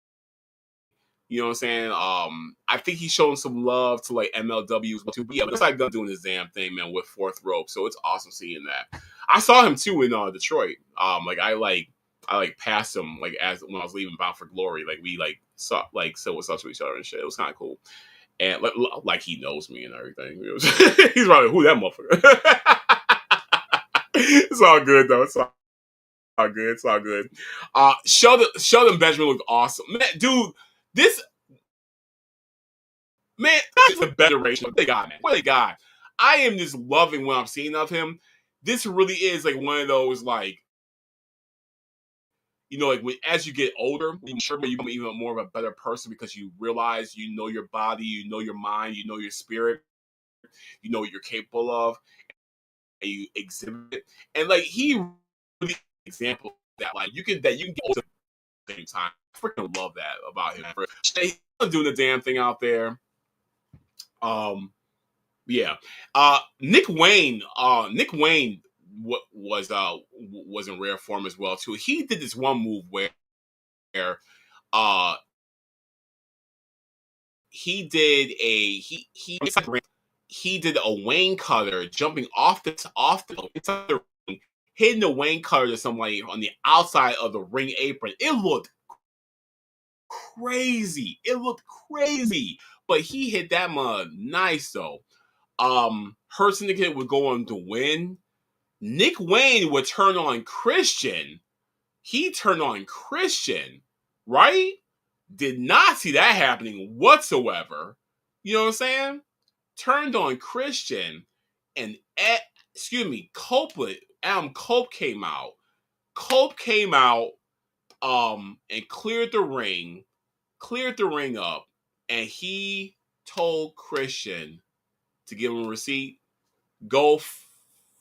You know what I'm saying? I think he's showing some love to like MLW as well too. But yeah, it's like Gun doing his damn thing, man, with Fourth Rope. So it's awesome seeing that. I saw him too in Detroit. I passed him like as when I was leaving Bound for Glory. Like we saw said what's up to each other and shit. It was kind of cool. And like he knows me and everything. He's probably who that motherfucker. It's all good though. It's all good. Sheldon Benjamin looked awesome, man, dude. This man, that's a better ratio. What they got, man? What they got? I am just loving what I'm seeing of him. This really is like one of those, like, you know, like as you get older, I'm sure you become even more of a better person because you realize you know your body, you know your mind, you know your spirit, you know what you're capable of, and you exhibit it. And like he really example of that, like you can get older at the same time. I freaking love that about him. He's doing the damn thing out there. Yeah. Nick Wayne. Nick Wayne was in rare form as well too. He did this one move where uh he did a he did a Wayne cutter jumping inside the ring, hitting the Wayne cutter to somebody on the outside of the ring apron. It looked crazy. It looked crazy. But he hit that mud nice though. Her Syndicate would go on to win. Nick Wayne would turn on Christian. He turned on Christian, right? Did not see that happening whatsoever. You know what I'm saying? Turned on Christian, and Adam Cope came out. Cope came out, and cleared the ring up, and he told Christian to give him a receipt. Go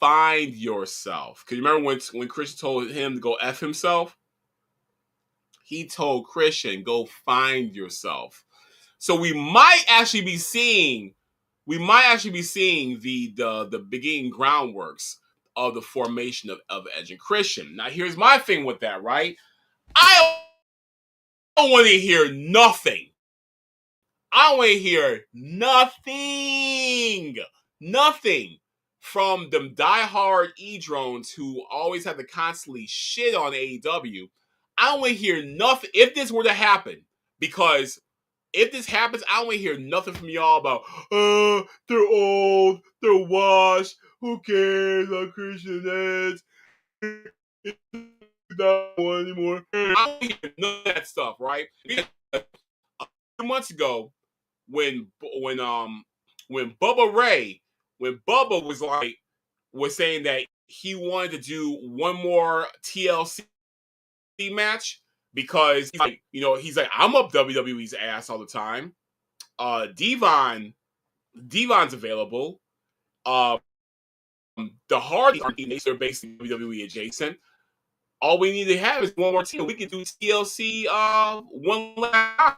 find yourself. Cause you remember when Christian told him to go F himself? He told Christian, go find yourself. So we might actually be seeing the beginning groundworks of the formation of Edge and Christian. Now here's my thing with that, right? I don't want to hear nothing. I don't want to hear nothing from them diehard E-drones who always have to constantly shit on AEW. I don't want to hear nothing if this were to happen, because if this happens, I don't want to hear nothing from y'all about, they're old, they're washed, who cares how Christian is? It's not one anymore. I don't want to hear none of that stuff, right? Because a few months ago, when Bubba Ray, when Bubba was saying that he wanted to do one more TLC match because he's like, I'm up WWE's ass all the time. Devon's available. The Hardys are basically WWE adjacent. All we need to have is one more team. We can do TLC one last time.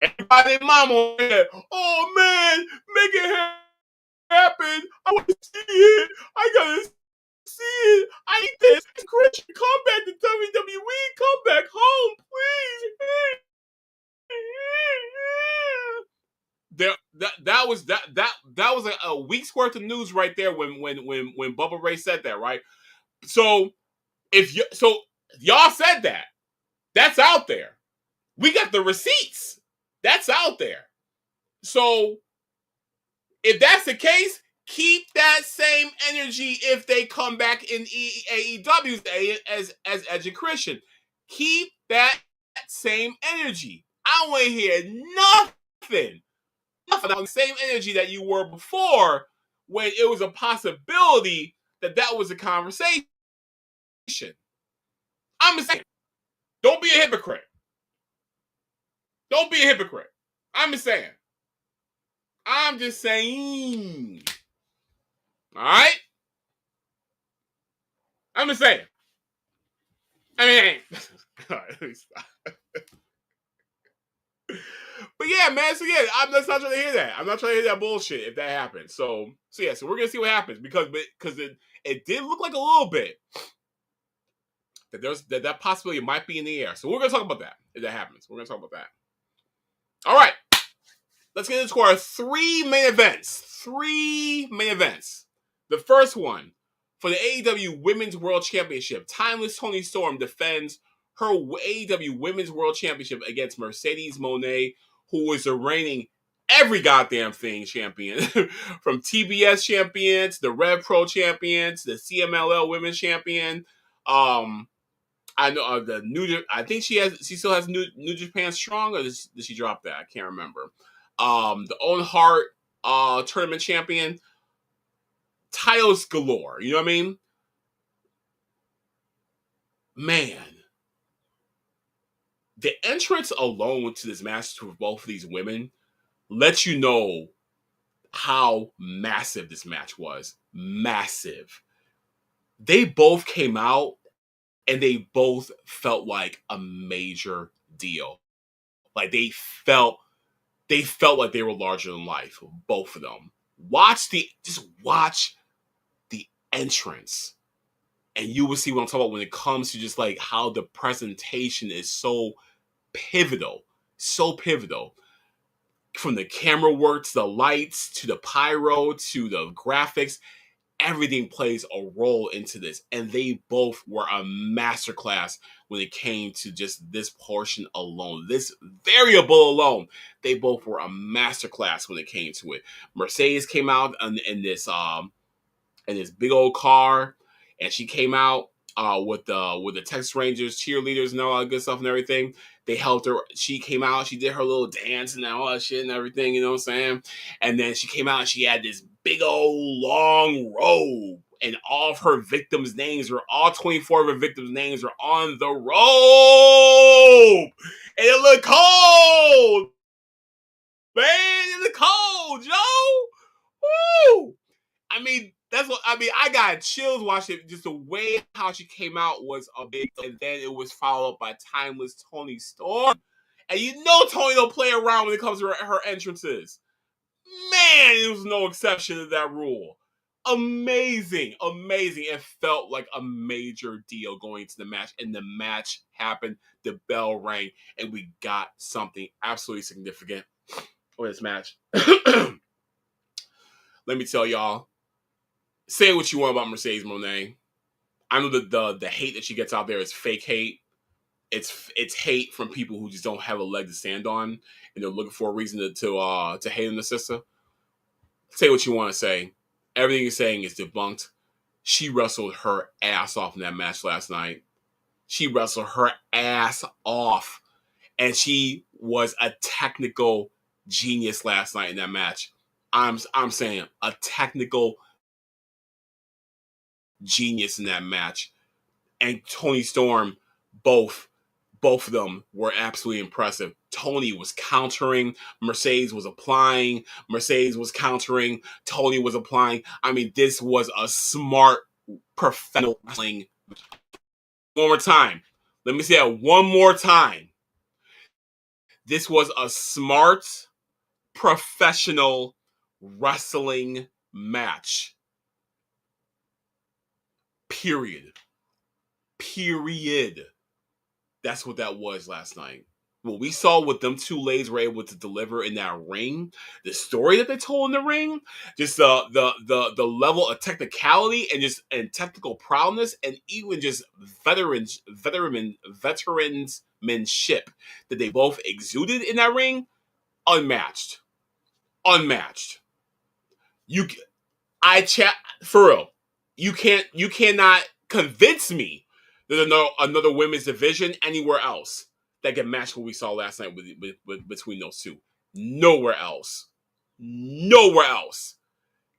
Everybody, mama, oh man, make it happen. I want to see it. I gotta see it. I need this. Christian, come back to WWE. Come back home, please. That was a week's worth of news right there when Bubba Ray said that, right? So y'all said that, that's out there. We got the receipts. That's out there. So if that's the case, keep that same energy if they come back in AEW as Edge and Christian. Keep that same energy. I don't want to hear nothing on the same energy that you were before, when it was a possibility that was a conversation. I'm just saying, don't be a hypocrite. Don't be a hypocrite. I'm just saying. All right? I'm just saying. I mean, all right, let me stop. But yeah, man. So yeah, I'm just not trying to hear that. I'm not trying to hear that bullshit if that happens. So yeah, so we're gonna see what happens, because it did look like a little bit that that possibility might be in the air. So we're gonna talk about that if that happens. We're gonna talk about that. All right, let's get into our three main events. The first one, for the AEW Women's World Championship, Timeless Toni Storm defends her AEW Women's World Championship against Mercedes Moné, who is the reigning every goddamn thing champion, from TBS champions, the Rev Pro champions, the CMLL Women's champion. I know the New. I think she still has New Japan Strong, or did she drop that? I can't remember. The Owen Hart tournament champion. Titles galore. You know what I mean? Man, the entrance alone to this match for both of these women lets you know how massive this match was. Massive. They both came out and they both felt like a major deal. Like they felt like they were larger than life. Both of them. watch the entrance, and you will see what I'm talking about when it comes to just like how the presentation is so pivotal, from the camera work to the lights to the pyro to the graphics. Everything plays a role into this, and they both were a masterclass when it came to just this portion alone, this variable alone. They both were a masterclass when it came to it. Mercedes came out in this big old car, and she came out with the Texas Rangers cheerleaders and all that good stuff and everything. They helped her. She came out. She did her little dance and all that shit and everything. You know what I'm saying? And then she came out and she had this big old long robe, and all of her victims' names were all 24 of her victims' names were on the robe, and it looked cold, man. It looked cold, Joe. Woo! I got chills watching it. Just the way how she came out was a big, and then it was followed up by timeless Toni Storm. And you know Toni don't play around when it comes to her entrances. Man, it was no exception to that rule. Amazing. It felt like a major deal going into the match, and the match happened. The bell rang, and we got something absolutely significant for this match. Let me tell y'all. Say what you want about Mercedes Moné. I know the hate that she gets out there is fake hate. It's hate from people who just don't have a leg to stand on, and they're looking for a reason to hate on the sister. Say what you want to say. Everything you're saying is debunked. She wrestled her ass off in that match last night. She wrestled her ass off, and she was a technical genius last night in that match. I'm saying a technical genius in that match. And Toni Storm, both of them were absolutely impressive. Toni was countering, Mercedes was applying, Mercedes was countering, Toni was applying. I mean, this was a smart professional wrestling. One more time. Let me say that one more time. This was a smart professional wrestling match. Period. That's what that was last night. What we saw what them two ladies were able to deliver in that ring, the story that they told in the ring, just the level of technicality and technical prowess, and even just veterans manship that they both exuded in that ring, unmatched. You, for real. You cannot convince me there's another women's division anywhere else that can match what we saw last night with between those two. Nowhere else.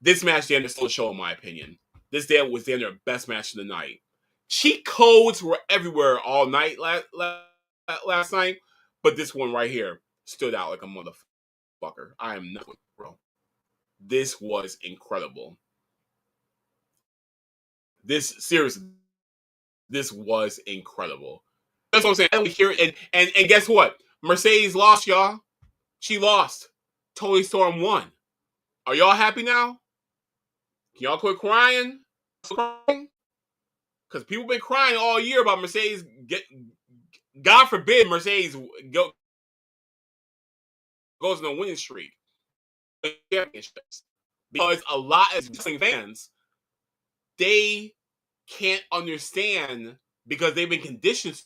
This match, the end stole the show, in my opinion. This damn was their best match of the night. Cheat codes were everywhere all night last night, but this one right here stood out like a motherfucker. I am not, bro. This was incredible. This was incredible. That's what I'm saying. And we hear it, and guess what? Mercedes lost, y'all. She lost. Toni Storm won. Are y'all happy now? Can y'all quit crying? Because people been crying all year about Mercedes. God forbid Mercedes goes on a winning streak. Championships. Because a lot of wrestling fans, they can't understand, because they've been conditioned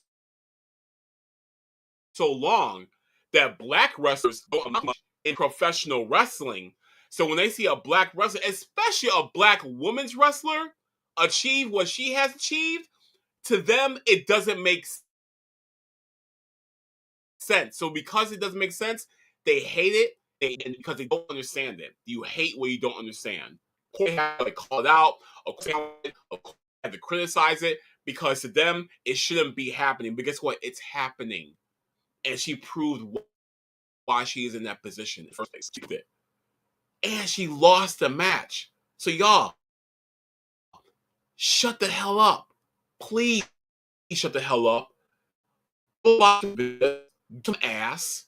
so long that black wrestlers don't amount much in professional wrestling. So when they see a black wrestler, especially a black women's wrestler, achieve what she has achieved, to them it doesn't make sense. So because it doesn't make sense, they hate it, and because they don't understand it. You hate what you don't understand. They have to call it out, of course they have to criticize it, because to them it shouldn't be happening. But guess what? It's happening. And she proved why she is in that position in the first place. She did. And she lost the match. So y'all, shut the hell up. Please shut the hell up. Go watch some ass.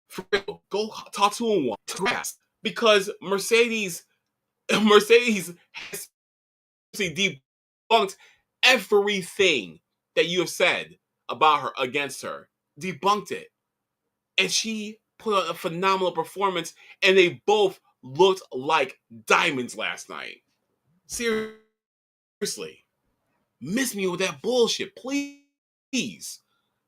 For real. Go talk to him once. Ass. because Mercedes has debunked everything that you have said about her against her. Debunked it. And she put on a phenomenal performance, and they both looked like diamonds last night. Seriously. Miss me with that bullshit, please.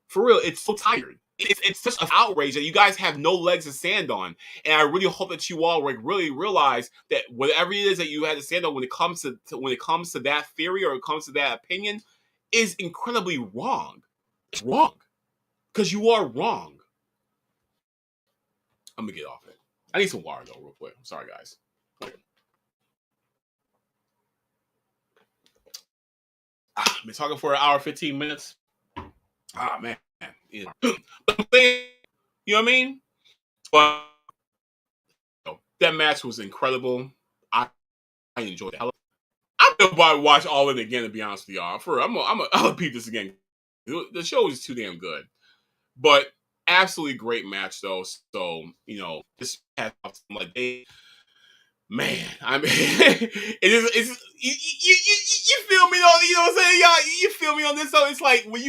For real, it's so tired. It's such an outrage that you guys have no legs to stand on. And I really hope that you all like really realize that whatever it is that you had to stand on when it comes to that theory or it comes to that opinion is incredibly wrong. It's wrong. Because you are wrong. I'm gonna get off it. I need some water though, real quick. I'm sorry, guys. I've been talking for an hour, 15 minutes. Ah, man. You know what I mean? But that match was incredible. I enjoyed it. I'm gonna watch all of it again, to be honest with y'all. I'll repeat this again. The show is too damn good. But absolutely great match though. So, this has like man, I mean, it's you feel me though, you know what I'm saying? Y'all, you feel me on this? So it's like when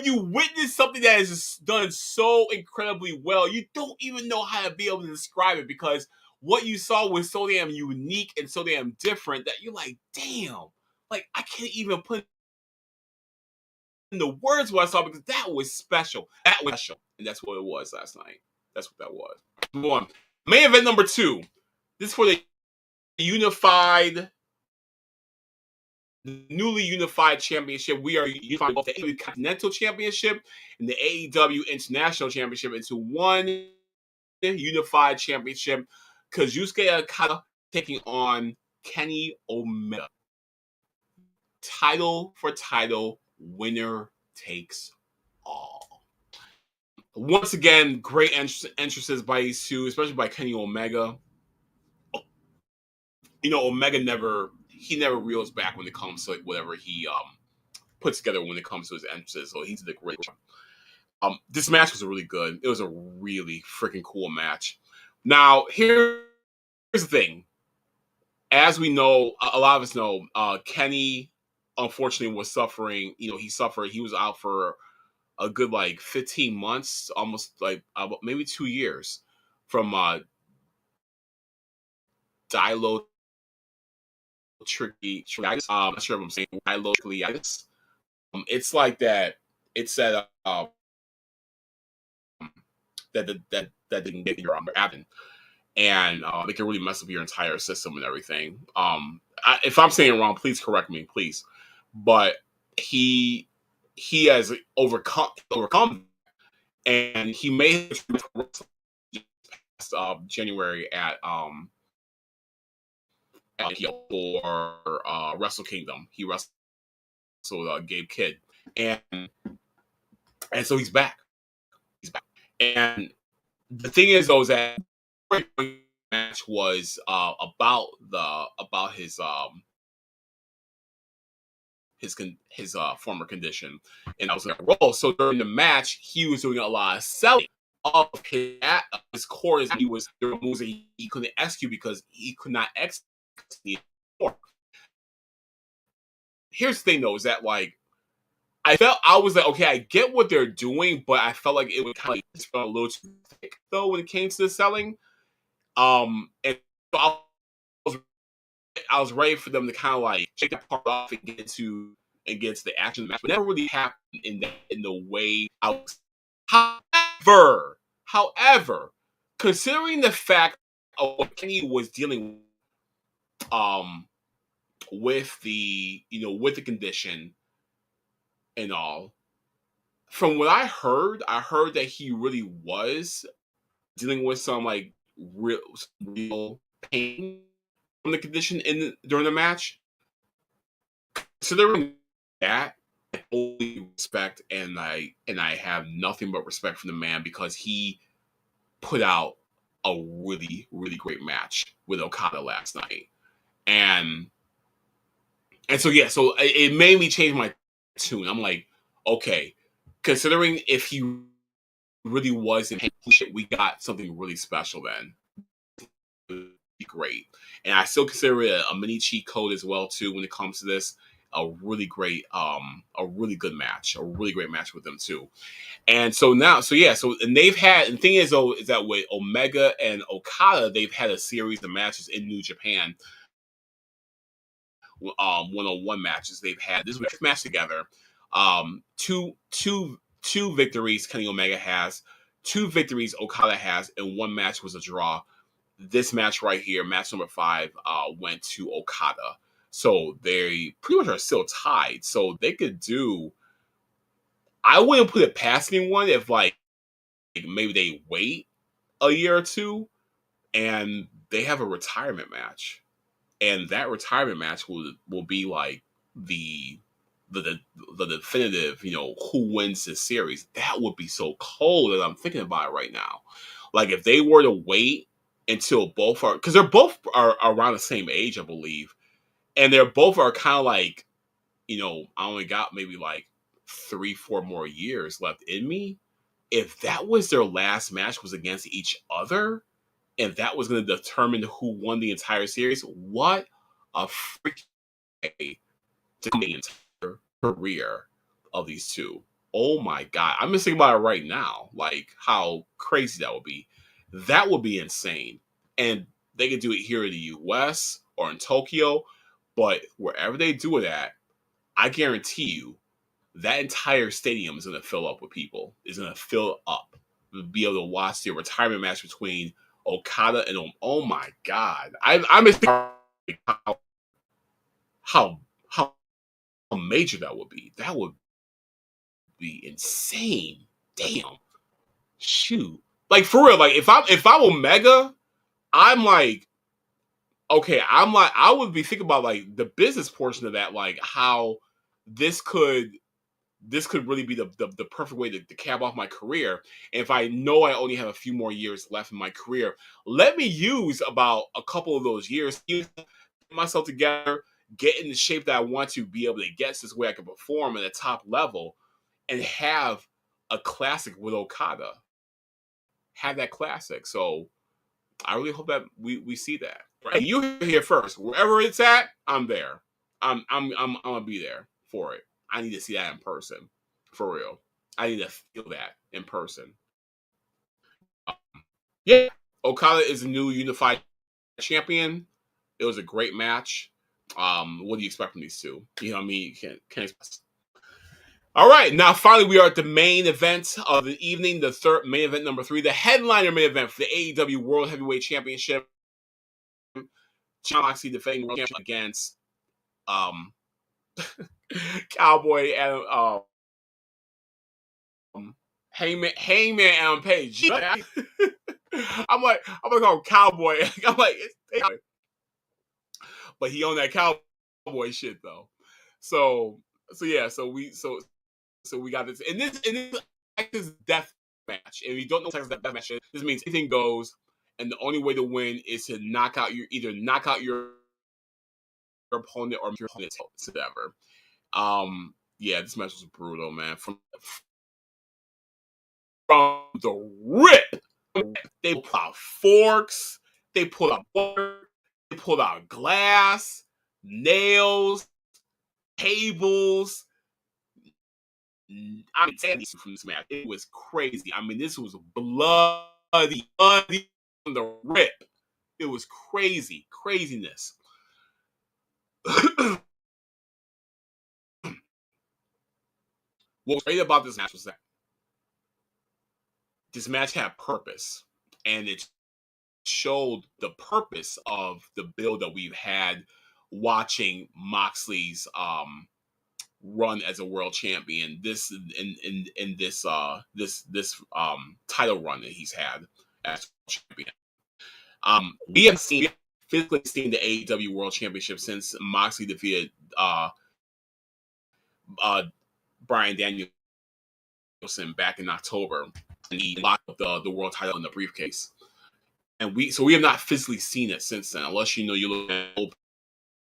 you witness something that is done so incredibly well, you don't even know how to be able to describe it because what you saw was so damn unique and so damn different that you're like, damn, like I can't even put in the words what I saw because that was special. That was special, and that's what it was last night. That's what that was. One main event number 2. This is for the newly unified championship. We are unifying both the AEW Continental Championship and the AEW International Championship into one unified championship. Kazuchika Okada taking on Kenny Omega. Title for title, winner takes all. Once again, great entrances by these two, especially by Kenny Omega. Omega never reels back when it comes to like whatever he puts together when it comes to his entrances. So he's the great one. This match was really good. It was a really freaking cool match. Now, here's the thing. As we know, a lot of us know, Kenny unfortunately was suffering. He He was out for a good like 15 months, almost like maybe 2 years from dilotritis. I'm not sure if I'm saying dilotritis. It's like that. It's that that didn't get your abdomen, and it can really mess up your entire system and everything. If I'm saying it wrong, please correct me, please. But he has overcome, and he made January at for Wrestle Kingdom. He wrestled Gabe Kidd, and so he's back. And the thing is, though, is that the match was about his former condition, and I was in a role. So during the match, he was doing a lot of selling of his core. He was doing moves that he couldn't execute because he could not execute anymore. Here's the thing, though, is that like I was like, okay, I get what they're doing, but I felt like it was kind of like a little too thick though when it came to the selling. And so I was ready for them to kind of like take that part off and get to the action of the match, but never really happened in the way I was. However, considering the fact of what Kenny was dealing with with the condition and all, from what I heard that he really was dealing with some like real pain from the condition during the match. Considering that, I only respect and I have nothing but respect for the man because he put out a really, really great match with Okada last night. And so yeah, so it made me change my tune. I'm like, okay, considering if he really was in pain, we got something really special then. be great. And I still consider it a mini cheat code as well too when it comes to this. A really good match, a really great match with them too. And so now, and they've had, and the thing is though, is that with Omega and Okada, they've had a series of matches in New Japan, one-on-one matches. They've had this match together, two victories Kenny Omega has, two victories Okada has, and one match was a draw. This match right here, match number 5, went to Okada. So they pretty much are still tied. So they could do. I wouldn't put it past anyone if like maybe they wait a year or two and they have a retirement match, and that retirement match will be like the the definitive, who wins this series. That would be so cold that I'm thinking about it right now. Like if they were to wait until both are, because they're both are around the same age, I believe, and they're both are kind of like, I only got maybe like 3-4 more years left in me. If that was their last match was against each other, and that was going to determine who won the entire series, what a freaking way to the entire career of these two. Oh my God. I'm just thinking about it right now. Like how crazy that would be. That would be insane. And they could do it here in the US or in Tokyo, but wherever they do it at, I guarantee you that entire stadium is going to fill up with people. It's going to fill up. We'll be able to watch the retirement match between Okada and oh my God. I'm just thinking how major that would be. That would be insane. Damn. Shoot. Like for real, like if I'm Omega, I'm like, okay, I'm like, I would be thinking about like the business portion of that, like how this could really be the perfect way to cap off my career. And if I know I only have a few more years left in my career, let me use about a couple of those years, get myself together, get in the shape that I want to be able to get to this way I can perform at a top level and have a classic with Okada. Have that classic. So I really hope that we see that. Right? You hear here first. Wherever it's at, I'm there. I'm gonna be there for it. I need to see that in person. For real. I need to feel that in person. Yeah. Okada is the new unified champion. It was a great match. What do you expect from these two? You know what I mean? You can't expect. All right, now finally we are at the main event of the evening, the third main event number 3, the headliner main event for the AEW World Heavyweight Championship. Jon Moxley defending world champion against Cowboy and Hangman Adam Page. I'm gonna call him Cowboy. I'm like, but he on that Cowboy shit though. So yeah, so we got this, and this death match. And if you don't know what Texas death match is, this means anything goes, and the only way to win is to knock out your opponent or your opponent's whatever. Yeah, this match was brutal, man. From the rip, they pulled out forks, they pulled out water, they pulled out glass, nails, tables. I mean, from this match, it was crazy. I mean, this was bloody from the rip. It was craziness. What was great about this match was that this match had purpose, and it showed the purpose of the build that we've had watching Moxley's run as a world champion. This in this title run that he's had as champion. We have physically seen the AEW World Championship since Moxley defeated Bryan Danielson back in October, and he locked up the world title in the briefcase. And we have not physically seen it since then, unless you look at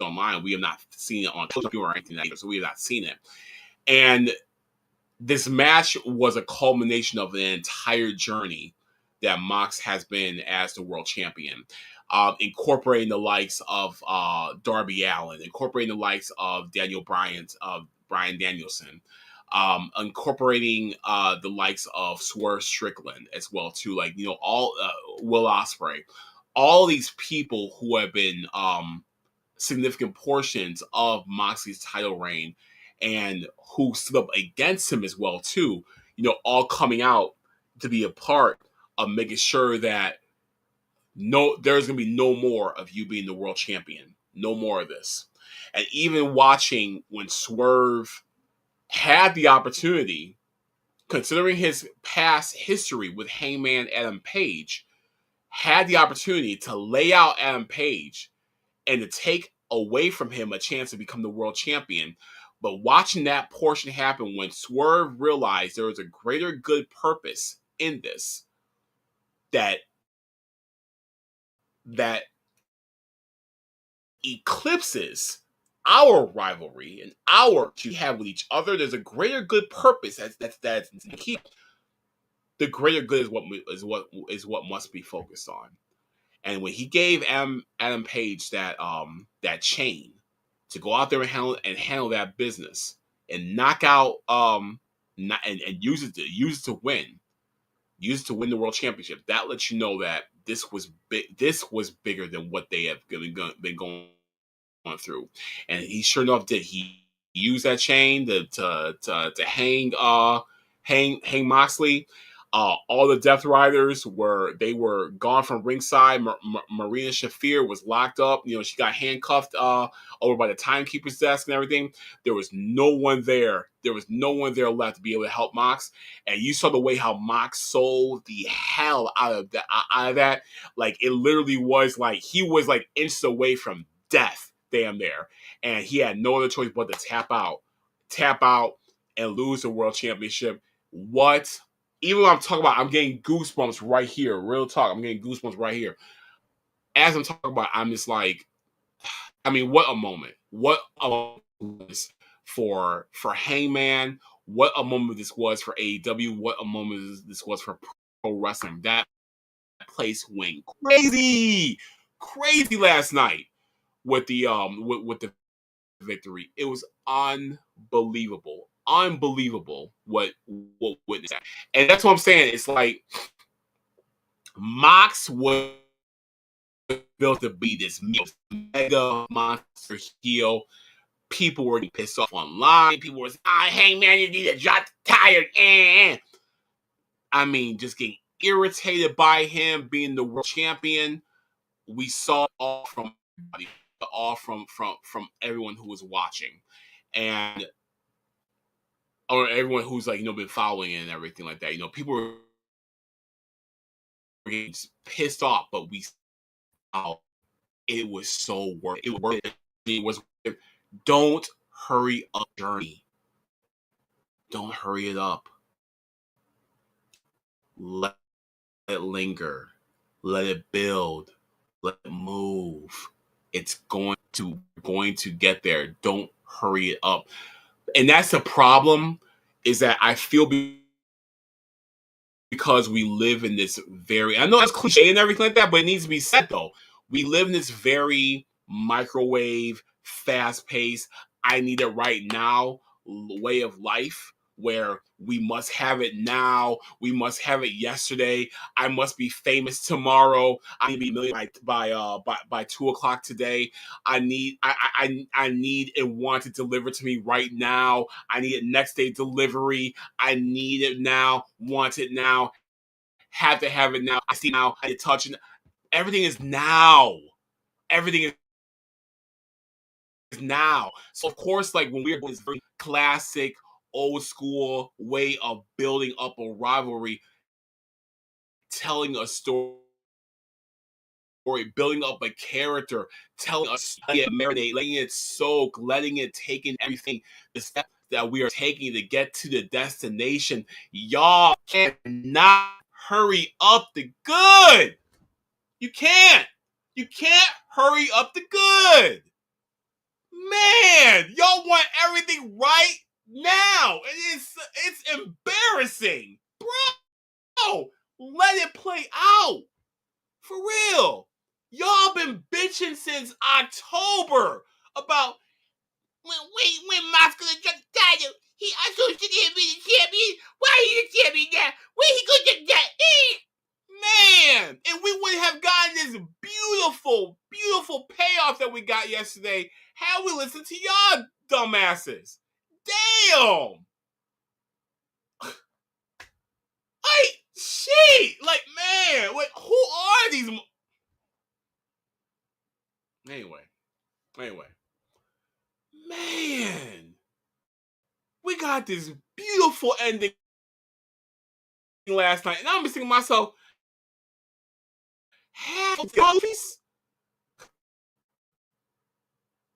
online. We have not seen it on TV or anything like that, so we have not seen it. And this match was a culmination of an entire journey that Mox has been as the world champion. incorporating the likes of Darby Allin, incorporating the likes of Brian Danielson, incorporating the likes of Swerve Strickland as well too, like all Will Ospreay, all these people who have been significant portions of Moxley's title reign and who stood up against him as well too, all coming out to be a part of making sure that there's gonna be no more of you being the world champion, no more of this. And even watching when Swerve had the opportunity, considering his past history with Hangman Adam Page, had the opportunity to lay out Adam Page and to take away from him a chance to become the world champion. But watching that portion happen when Swerve realized there was a greater good purpose in this, that eclipses our rivalry and our you have with each other. There's a greater good purpose that's key. The greater good is what must be focused on. And when he gave Adam Page that chain to go out there and handle that business and knock out and use it to win the world championship, that lets you know that this was big. This was bigger than what they have been going through. And he sure enough did. He used that chain to hang Moxley. All the Death Riders were gone from ringside. Marina Shafir was locked up. She got handcuffed over by the timekeeper's desk and everything. There was no one there. There was no one there left to be able to help Mox. And you saw the way how Mox sold the hell out of that. Like, it literally was like he was like inches away from death, damn there. And he had no other choice but to tap out, and lose the world championship. What? Even when I'm talking about, I'm getting goosebumps right here. Real talk, I'm getting goosebumps right here. As I'm talking about, I'm just like, I mean, what a moment! What a moment for Hangman! What a moment this was for AEW! What a moment this was for pro wrestling! That place went crazy last night with the with the victory. It was unbelievable what witnessed. And that's what I'm saying. It's like Mox was built to be this mega monster heel. People were pissed off online. People were saying, hey man, you need to drop tired. I mean, just getting irritated by him being the world champion. We saw all from everyone who was watching, and or everyone who's like been following it and everything like that. People were getting pissed off, but we saw it was so worth it. It was. Don't hurry up journey. Don't hurry it up. Let it linger. Let it build. Let it move. It's going to get there. Don't hurry it up. And that's the problem, is that I feel because we live in this very, I know that's cliche and everything like that, but it needs to be said though. We live in this very microwave, fast-paced, I need it right now way of life, where we must have it now. We must have it yesterday. I must be famous tomorrow. I need to be a million by 2:00 today. I need and want it delivered to me right now. I need it next day delivery. I need it now. Want it now. Have to have it now. I see now. I touch it. Everything is now. Everything is now. So of course, like when we're this very classic, old school way of building up a rivalry, telling a story, building up a character, telling us it marinate, letting it soak, letting it take in everything, the steps that we are taking to get to the destination. Y'all cannot hurry up the good. You can't. You can't hurry up the good. Man, y'all want everything right now. It's embarrassing. Bro, let it play out. For real. Y'all been bitching since October about when Mox gonna drop the title. I thought he didn't be the champion. Why he the champion now? When he gonna get that? Man, and we would have gotten this beautiful, beautiful payoff that we got yesterday had we listened to y'all dumbasses. Damn. Shit. Like, man, like, who are these? Anyway. Man, we got this beautiful ending last night, and I'm thinking to myself, half of the movies,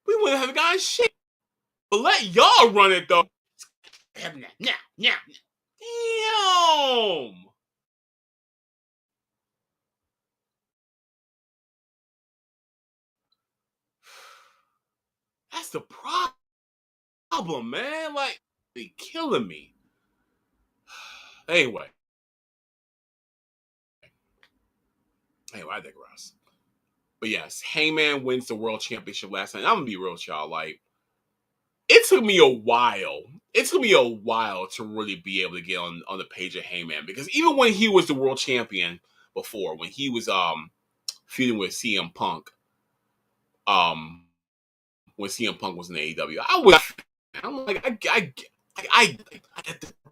we wouldn't have gotten shit. But let y'all run it though. Now. Damn. That's the problem, man. Like, they killing me. Anyway, I digress. But yes, Heyman wins the world championship last night. And I'm gonna be real with y'all. Like, it took me a while. It took me a while to really be able to get on the page of Heyman, because even when he was the world champion before, when he was feuding with CM Punk, when CM Punk was in AEW, I'm like, I get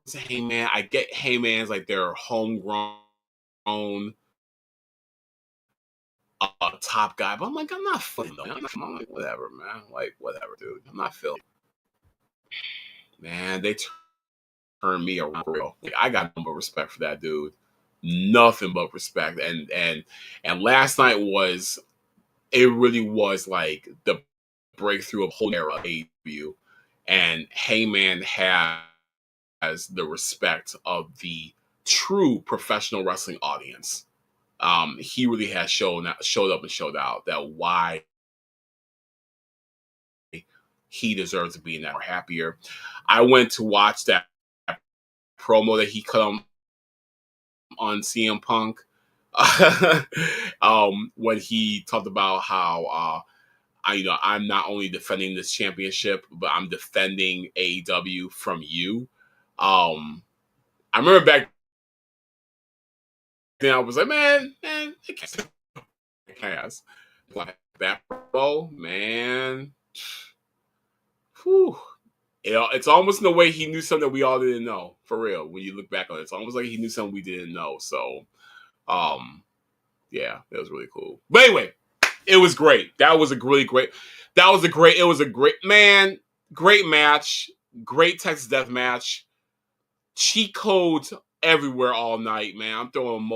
the Heyman. I get Heyman's like their homegrown top guy, but I'm like, I'm not feeling though. I'm like, whatever, man. Like, whatever, dude. I'm not feeling. Man, they turned me around real. Like, I got nothing but respect for that dude. Nothing but respect. And last night it really was like the breakthrough of whole era of AEW, and Heyman has the respect of the true professional wrestling audience. He really has showed up and showed out that why he deserves to be in that. Or happier. I went to watch that promo that he cut on CM Punk when he talked about how I'm not only defending this championship, but I'm defending AEW from you. I remember back then I was like, man, it can't. Like that promo, man. Whew. It's almost in a way he knew something we all didn't know. For real, when you look back on it, it's almost like he knew something we didn't know. So, yeah, it was really cool. But anyway, it was great. That was a really great. It was a great man. Great match. Great Texas Death Match. Cheat codes everywhere all night, man. I'm throwing.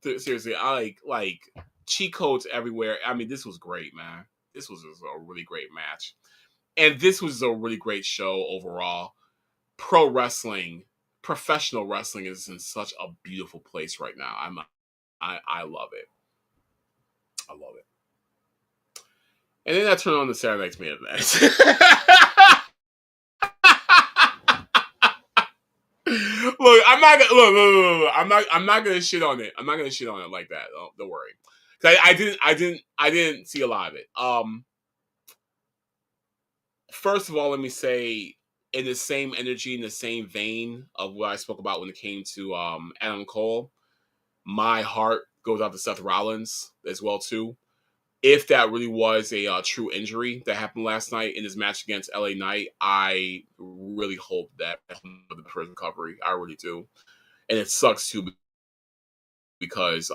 Seriously. I like cheat codes everywhere. I mean, this was great, man. This was a really great match. And this was a really great show overall. Pro wrestling, professional wrestling is in such a beautiful place right now. I love it. I love it. And then I turn on the Saturday Night's Main Event. Look, I'm not gonna shit on it. I'm not gonna shit on it like that. Don't worry. I didn't see a lot of it. First of all, let me say, in the same energy, in the same vein of what I spoke about when it came to Adam Cole, my heart goes out to Seth Rollins as well too. If that really was a true injury that happened last night in his match against LA Knight, I really hope that for the first recovery. I really do, and it sucks too, because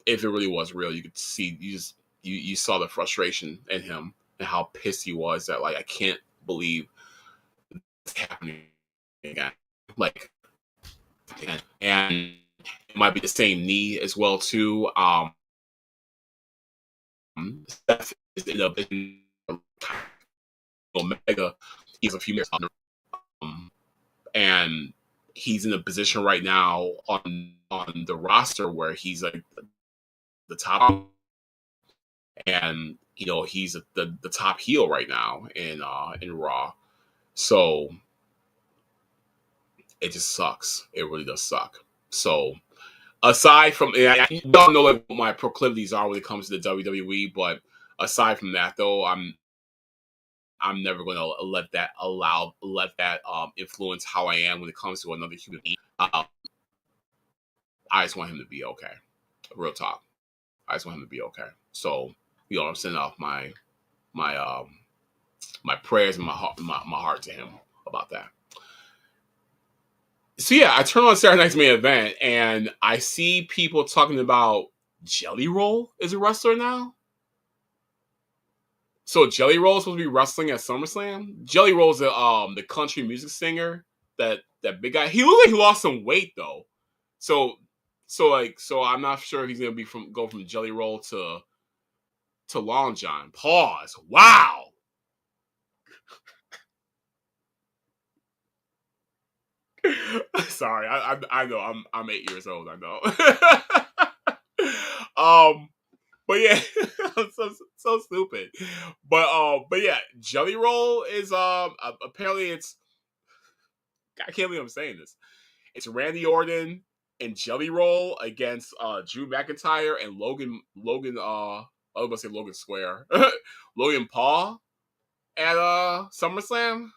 if it really was real, you could see you saw the frustration in him and how pissed he was that, like, I can't believe it's happening again. Like, and it might be the same knee as well too. Steph is in Omega. He's a few years under, and he's in a position right now on the roster where he's like the top, and he's the top heel right now in Raw. So it just sucks. It really does suck. So Aside from, I don't know like what my proclivities are when it comes to the WWE, but aside from that, though, I'm never going to let that influence how I am when it comes to another human being. I just want him to be okay. Real talk. I just want him to be okay. So, I'm sending off my my prayers and my heart to him about that. So yeah, I turn on Saturday Night's Main Event and I see people talking about Jelly Roll is a wrestler now. So Jelly Roll is supposed to be wrestling at SummerSlam. Jelly Roll is the country music singer, that big guy. He looks like he lost some weight though. So so I'm not sure if he's gonna go from Jelly Roll to Long John. Pause. Wow. Sorry, I know I'm 8 years old. I know. But yeah, I'm so stupid. But yeah, Jelly Roll is apparently it's, I can't believe I'm saying this. It's Randy Orton and Jelly Roll against Drew McIntyre and Logan I was gonna say Logan Square. Logan Paul at SummerSlam.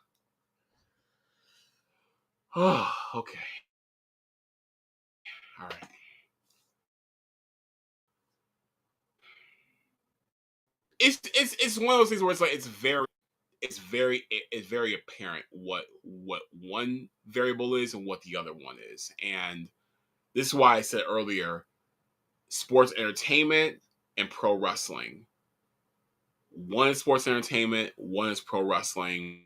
Oh, okay. All right. It's one of those things where it's like it's very apparent what one variable is and what the other one is. And this is why I said earlier, sports entertainment and pro wrestling. One is sports entertainment, one is pro wrestling.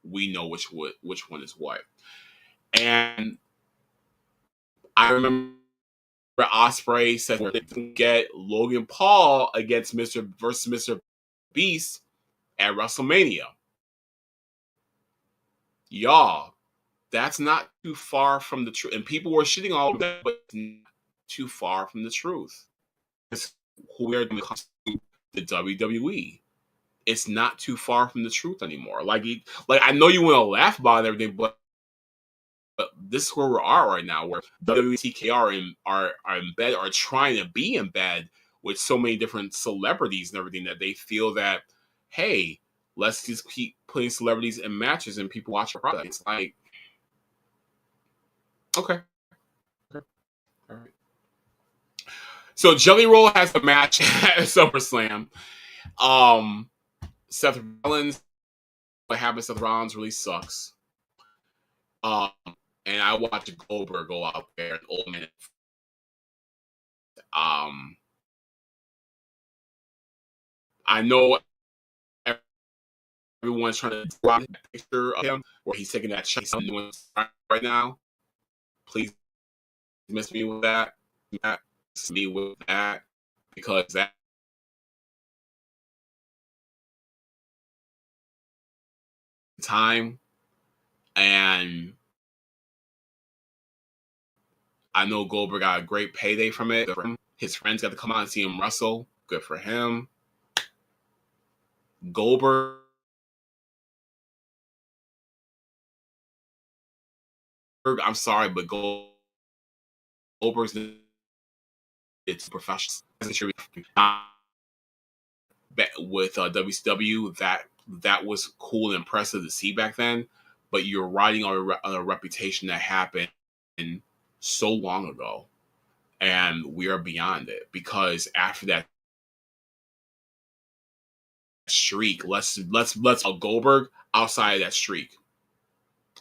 We know which one is what. And I remember Osprey said we're going to get Logan Paul against Mr. Beast at WrestleMania. Y'all, that's not too far from the truth. And people were shitting all over that, but it's not too far from the truth. It's who we are when it comes to the WWE. It's not too far from the truth anymore. Like I know you want to laugh about it and everything, but this is where we are right now, where WTK are in bed, are trying to be in bed with so many different celebrities and everything that they feel that, hey, let's just keep putting celebrities in matches and people watch the product. It's like, okay. All right. So Jelly Roll has a match at SummerSlam. Um, Seth Rollins, what happened to Seth Rollins really sucks. Um, and I watched Goldberg go out there, an old man. Um, I know everyone's trying to draw a picture of him where he's taking that shot right now. Please miss me with that. Miss me with that because that time, and I know Goldberg got a great payday from it. His friends got to come out and see him wrestle. Good for him. Goldberg, I'm sorry, but Goldberg's it's professional. With WCW, that was cool and impressive to see back then. But you're riding on a reputation that happened so long ago, and we are beyond it. Because after that streak, let's Goldberg outside of that streak.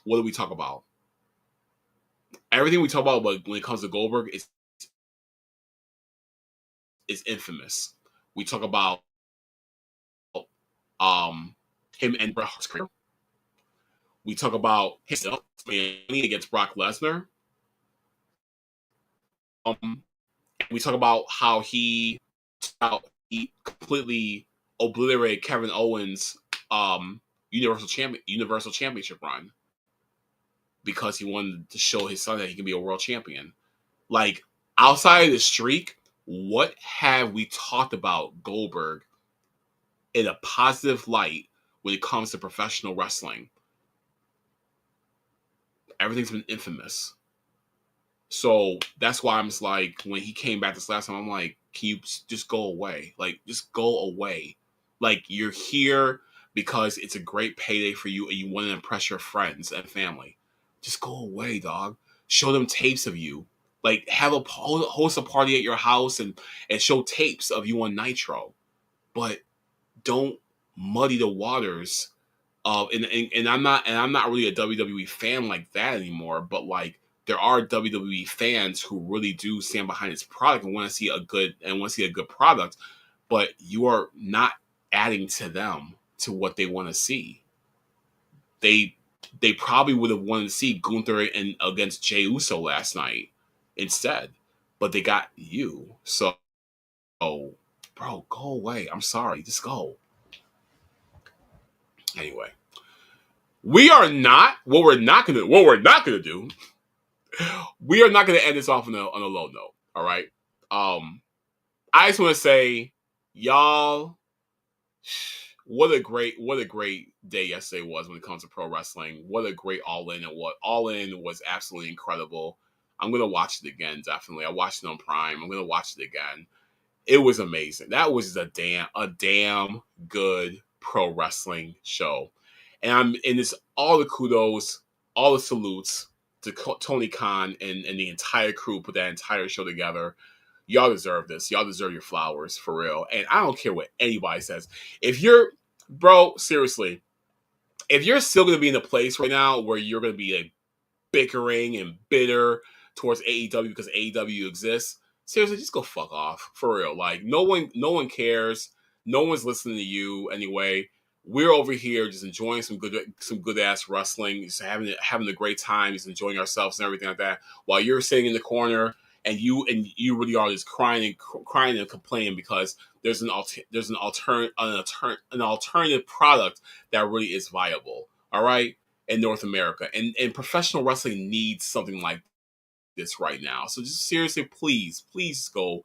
What do we talk about? Everything we talk about when it comes to Goldberg is infamous. We talk about um him and Bret Hart's career. We talk about his against Brock Lesnar. We talk about how he completely obliterated Kevin Owens' Universal Championship run because he wanted to show his son that he can be a world champion. Like, outside of the streak, what have we talked about Goldberg in a positive light when it comes to professional wrestling? Everything's been infamous. So that's why I'm just like, when he came back this last time, I'm like, can you just go away? Like, just go away. Like, you're here because it's a great payday for you and you want to impress your friends and family. Just go away, dog. Show them tapes of you. Like, have a host a party at your house and show tapes of you on Nitro. But don't muddy the waters and I'm not really a WWE fan like that anymore, but like there are WWE fans who really do stand behind its product and want to see a good product, but you are not adding to them to what they want to see. They they probably would have wanted to see Gunther and against Jey Uso last night instead, but they got you. So, bro, go away. I'm sorry, just go. Anyway, what we're not gonna do. We are not gonna end this off on a low note. All right. Um, I just want to say, y'all, what a great day yesterday was when it comes to pro wrestling. What a great All In it was. All In was absolutely incredible. I'm gonna watch it again. Definitely, I watched it on Prime. I'm gonna watch it again. It was amazing. That was a damn good pro wrestling show. And it's all the kudos, all the salutes to Tony Khan and the entire crew put that entire show together. Y'all deserve this. Y'all deserve your flowers for real. And I don't care what anybody says. If you're, bro, seriously, if you're still going to be in a place right now where you're going to be like bickering and bitter towards AEW because AEW exists, seriously, just go fuck off for real. Like no one cares. No one's listening to you anyway. We're over here just enjoying some good ass wrestling, just having a great time, just enjoying ourselves and everything like that. While you're sitting in the corner and you really are just crying and complaining because there's an alternative product that really is viable. All right, in North America. And professional wrestling needs something like this right now. So just seriously, please go.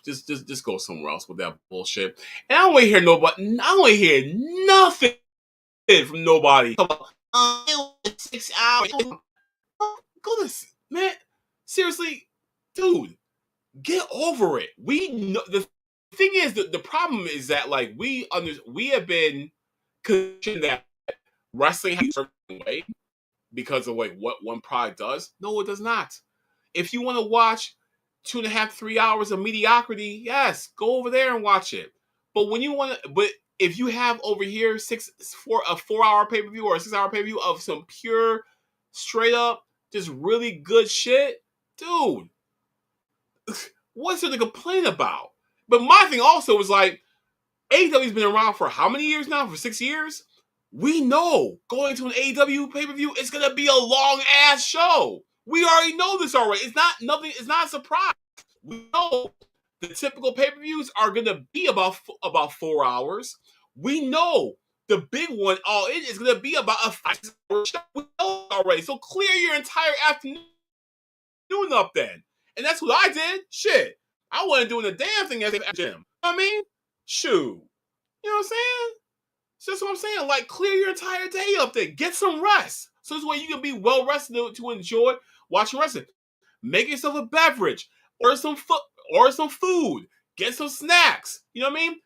Just go somewhere else with that bullshit. And I don't want to hear nobody. I don't want to hear nothing from nobody. It was 6 hours. Go to man. Seriously, dude, get over it. We know the thing is the problem is that like we have been conditioned that wrestling has a certain way because of like what one product does. No, it does not. If you want to watch 2.5, 3 hours of mediocrity, yes, go over there and watch it. But when you want to, but if you have over here a 4 hour pay per view or a 6 hour pay per view of some pure, straight up, just really good shit, dude, what's there to complain about? But my thing also is like, AEW's been around for how many years now? For 6 years? We know going to an AEW pay-per-view is gonna be a long ass show. We already know this already. It's not a surprise. We know the typical pay-per-views are gonna be about 4 hours. We know the big one all in is gonna be about a 5 hour show. We know already. So clear your entire afternoon up then. And that's what I did. Shit. I wasn't doing a damn thing at the gym. You know what I mean? Shoot. You know what I'm saying? So that's what I'm saying. Like, clear your entire day up there. Get some rest. So this way you can be well rested to enjoy watching wrestling. Make yourself a beverage. Order some food. Get some snacks. You know what I mean?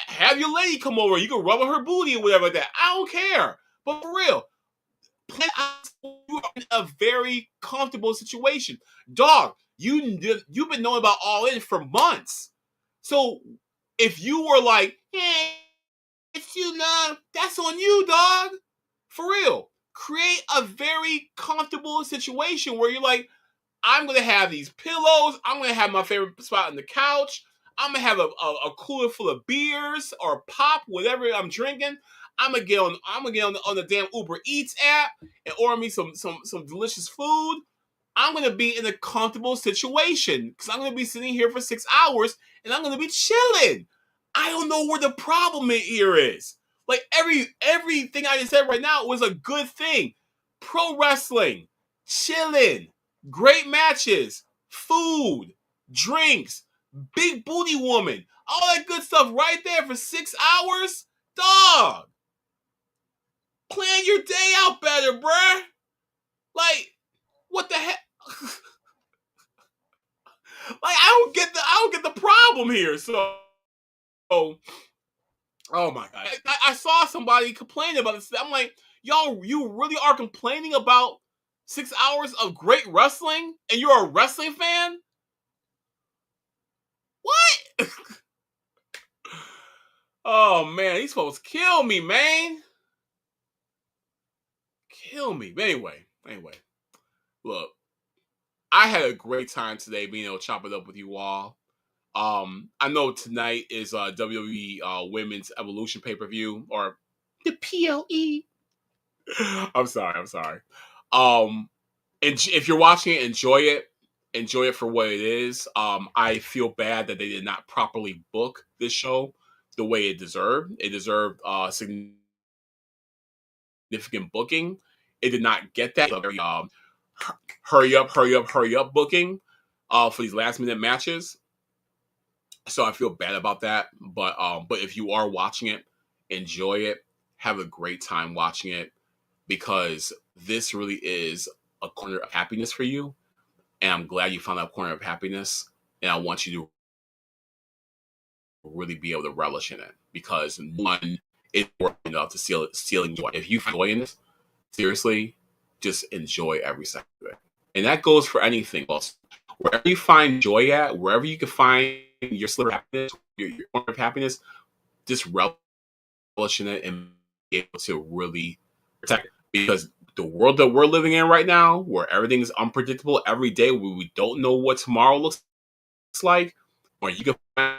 Have your lady come over. You can rub on her booty or whatever like that. I don't care. But for real, plan out you are in a very comfortable situation. Dog, you've been knowing about All In for months. So if you were like, hey, it's you, nah, that's on you, dog. For real. Create a very comfortable situation where you're like, I'm going to have these pillows. I'm going to have my favorite spot on the couch. I'm going to have a cooler full of beers or pop, whatever I'm drinking. I'm gonna get on the damn Uber Eats app and order me some delicious food. I'm gonna be in a comfortable situation because I'm gonna be sitting here for 6 hours and I'm gonna be chilling. I don't know where the problem here is. Like everything I just said right now was a good thing. Pro wrestling, chilling, great matches, food, drinks, big booty woman, all that good stuff right there for 6 hours, dog. Plan your day out better, bruh. Like, what the heck? I don't get the problem here. So, oh my god, I saw somebody complaining about this. I'm like, y'all, you really are complaining about 6 hours of great wrestling, and you're a wrestling fan? What? Oh man, these folks kill me, man. Kill me. But anyway, look, I had a great time today being able to chop it up with you all. I know tonight is WWE Women's Evolution pay-per-view, or the PLE. I'm sorry. And if you're watching it, enjoy it. Enjoy it for what it is. I feel bad that they did not properly book this show the way it deserved. It deserved significant booking. It did not get that. Very, hurry up booking for these last minute matches. So I feel bad about that. But if you are watching it, enjoy it. Have a great time watching it, because this really is a corner of happiness for you. And I'm glad you found that corner of happiness. And I want you to really be able to relish in it, because one, it's worth enough to stealing joy. If you find joy in this, seriously, just enjoy every second of it. And that goes for anything else. Wherever you find joy at, wherever you can find your sliver of happiness, your corner of happiness, just relish in it and be able to really protect it. Because the world that we're living in right now, where everything is unpredictable every day, where we don't know what tomorrow looks like, or you can find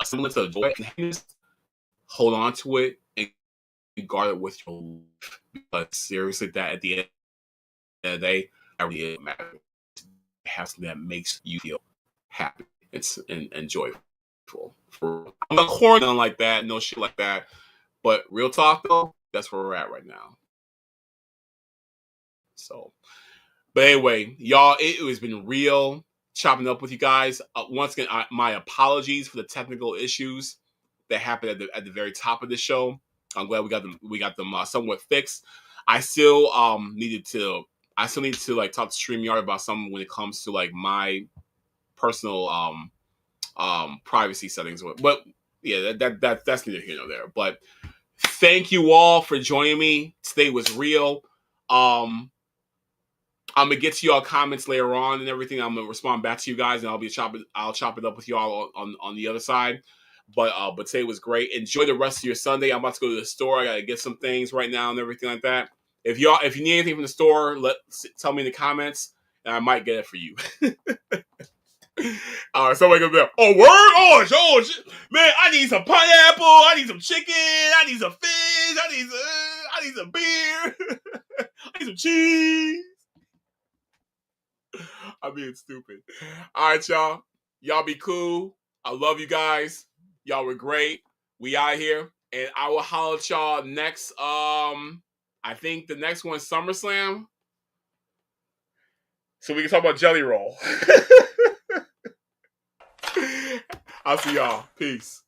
a semblance of joy and happiness, hold on to it and guard it with your life. But seriously, that at the end of the day, that really is matter. Have something that makes you feel happy and joyful. I'm not corny like that, no shit like that. But real talk though, that's where we're at right now. So, but anyway, y'all, it has been real chopping up with you guys. Once again, my apologies for the technical issues that happened at the very top of the show. I'm glad we got them somewhat fixed. I still need to like talk to StreamYard about something when it comes to like my personal privacy settings. But yeah, that's neither here nor there. But thank you all for joining me. Today was real. I'm gonna get to y'all comments later on and everything. I'm gonna respond back to you guys, and I'll chop it up with y'all on the other side. But today was great. Enjoy the rest of your Sunday. I'm about to go to the store. I gotta get some things right now and everything like that. If you need anything from the store, tell me in the comments, and I might get it for you. All right, somebody gonna be like, "Oh, word, oh, shit. Man, I need some pineapple. I need some chicken. I need some fish. I need some beer. I need some cheese." I'm being stupid. All right, y'all. Y'all be cool. I love you guys. Y'all were great. We out here, and I will holler at y'all next. I think the next one is SummerSlam, so we can talk about Jelly Roll. I'll see y'all. Peace.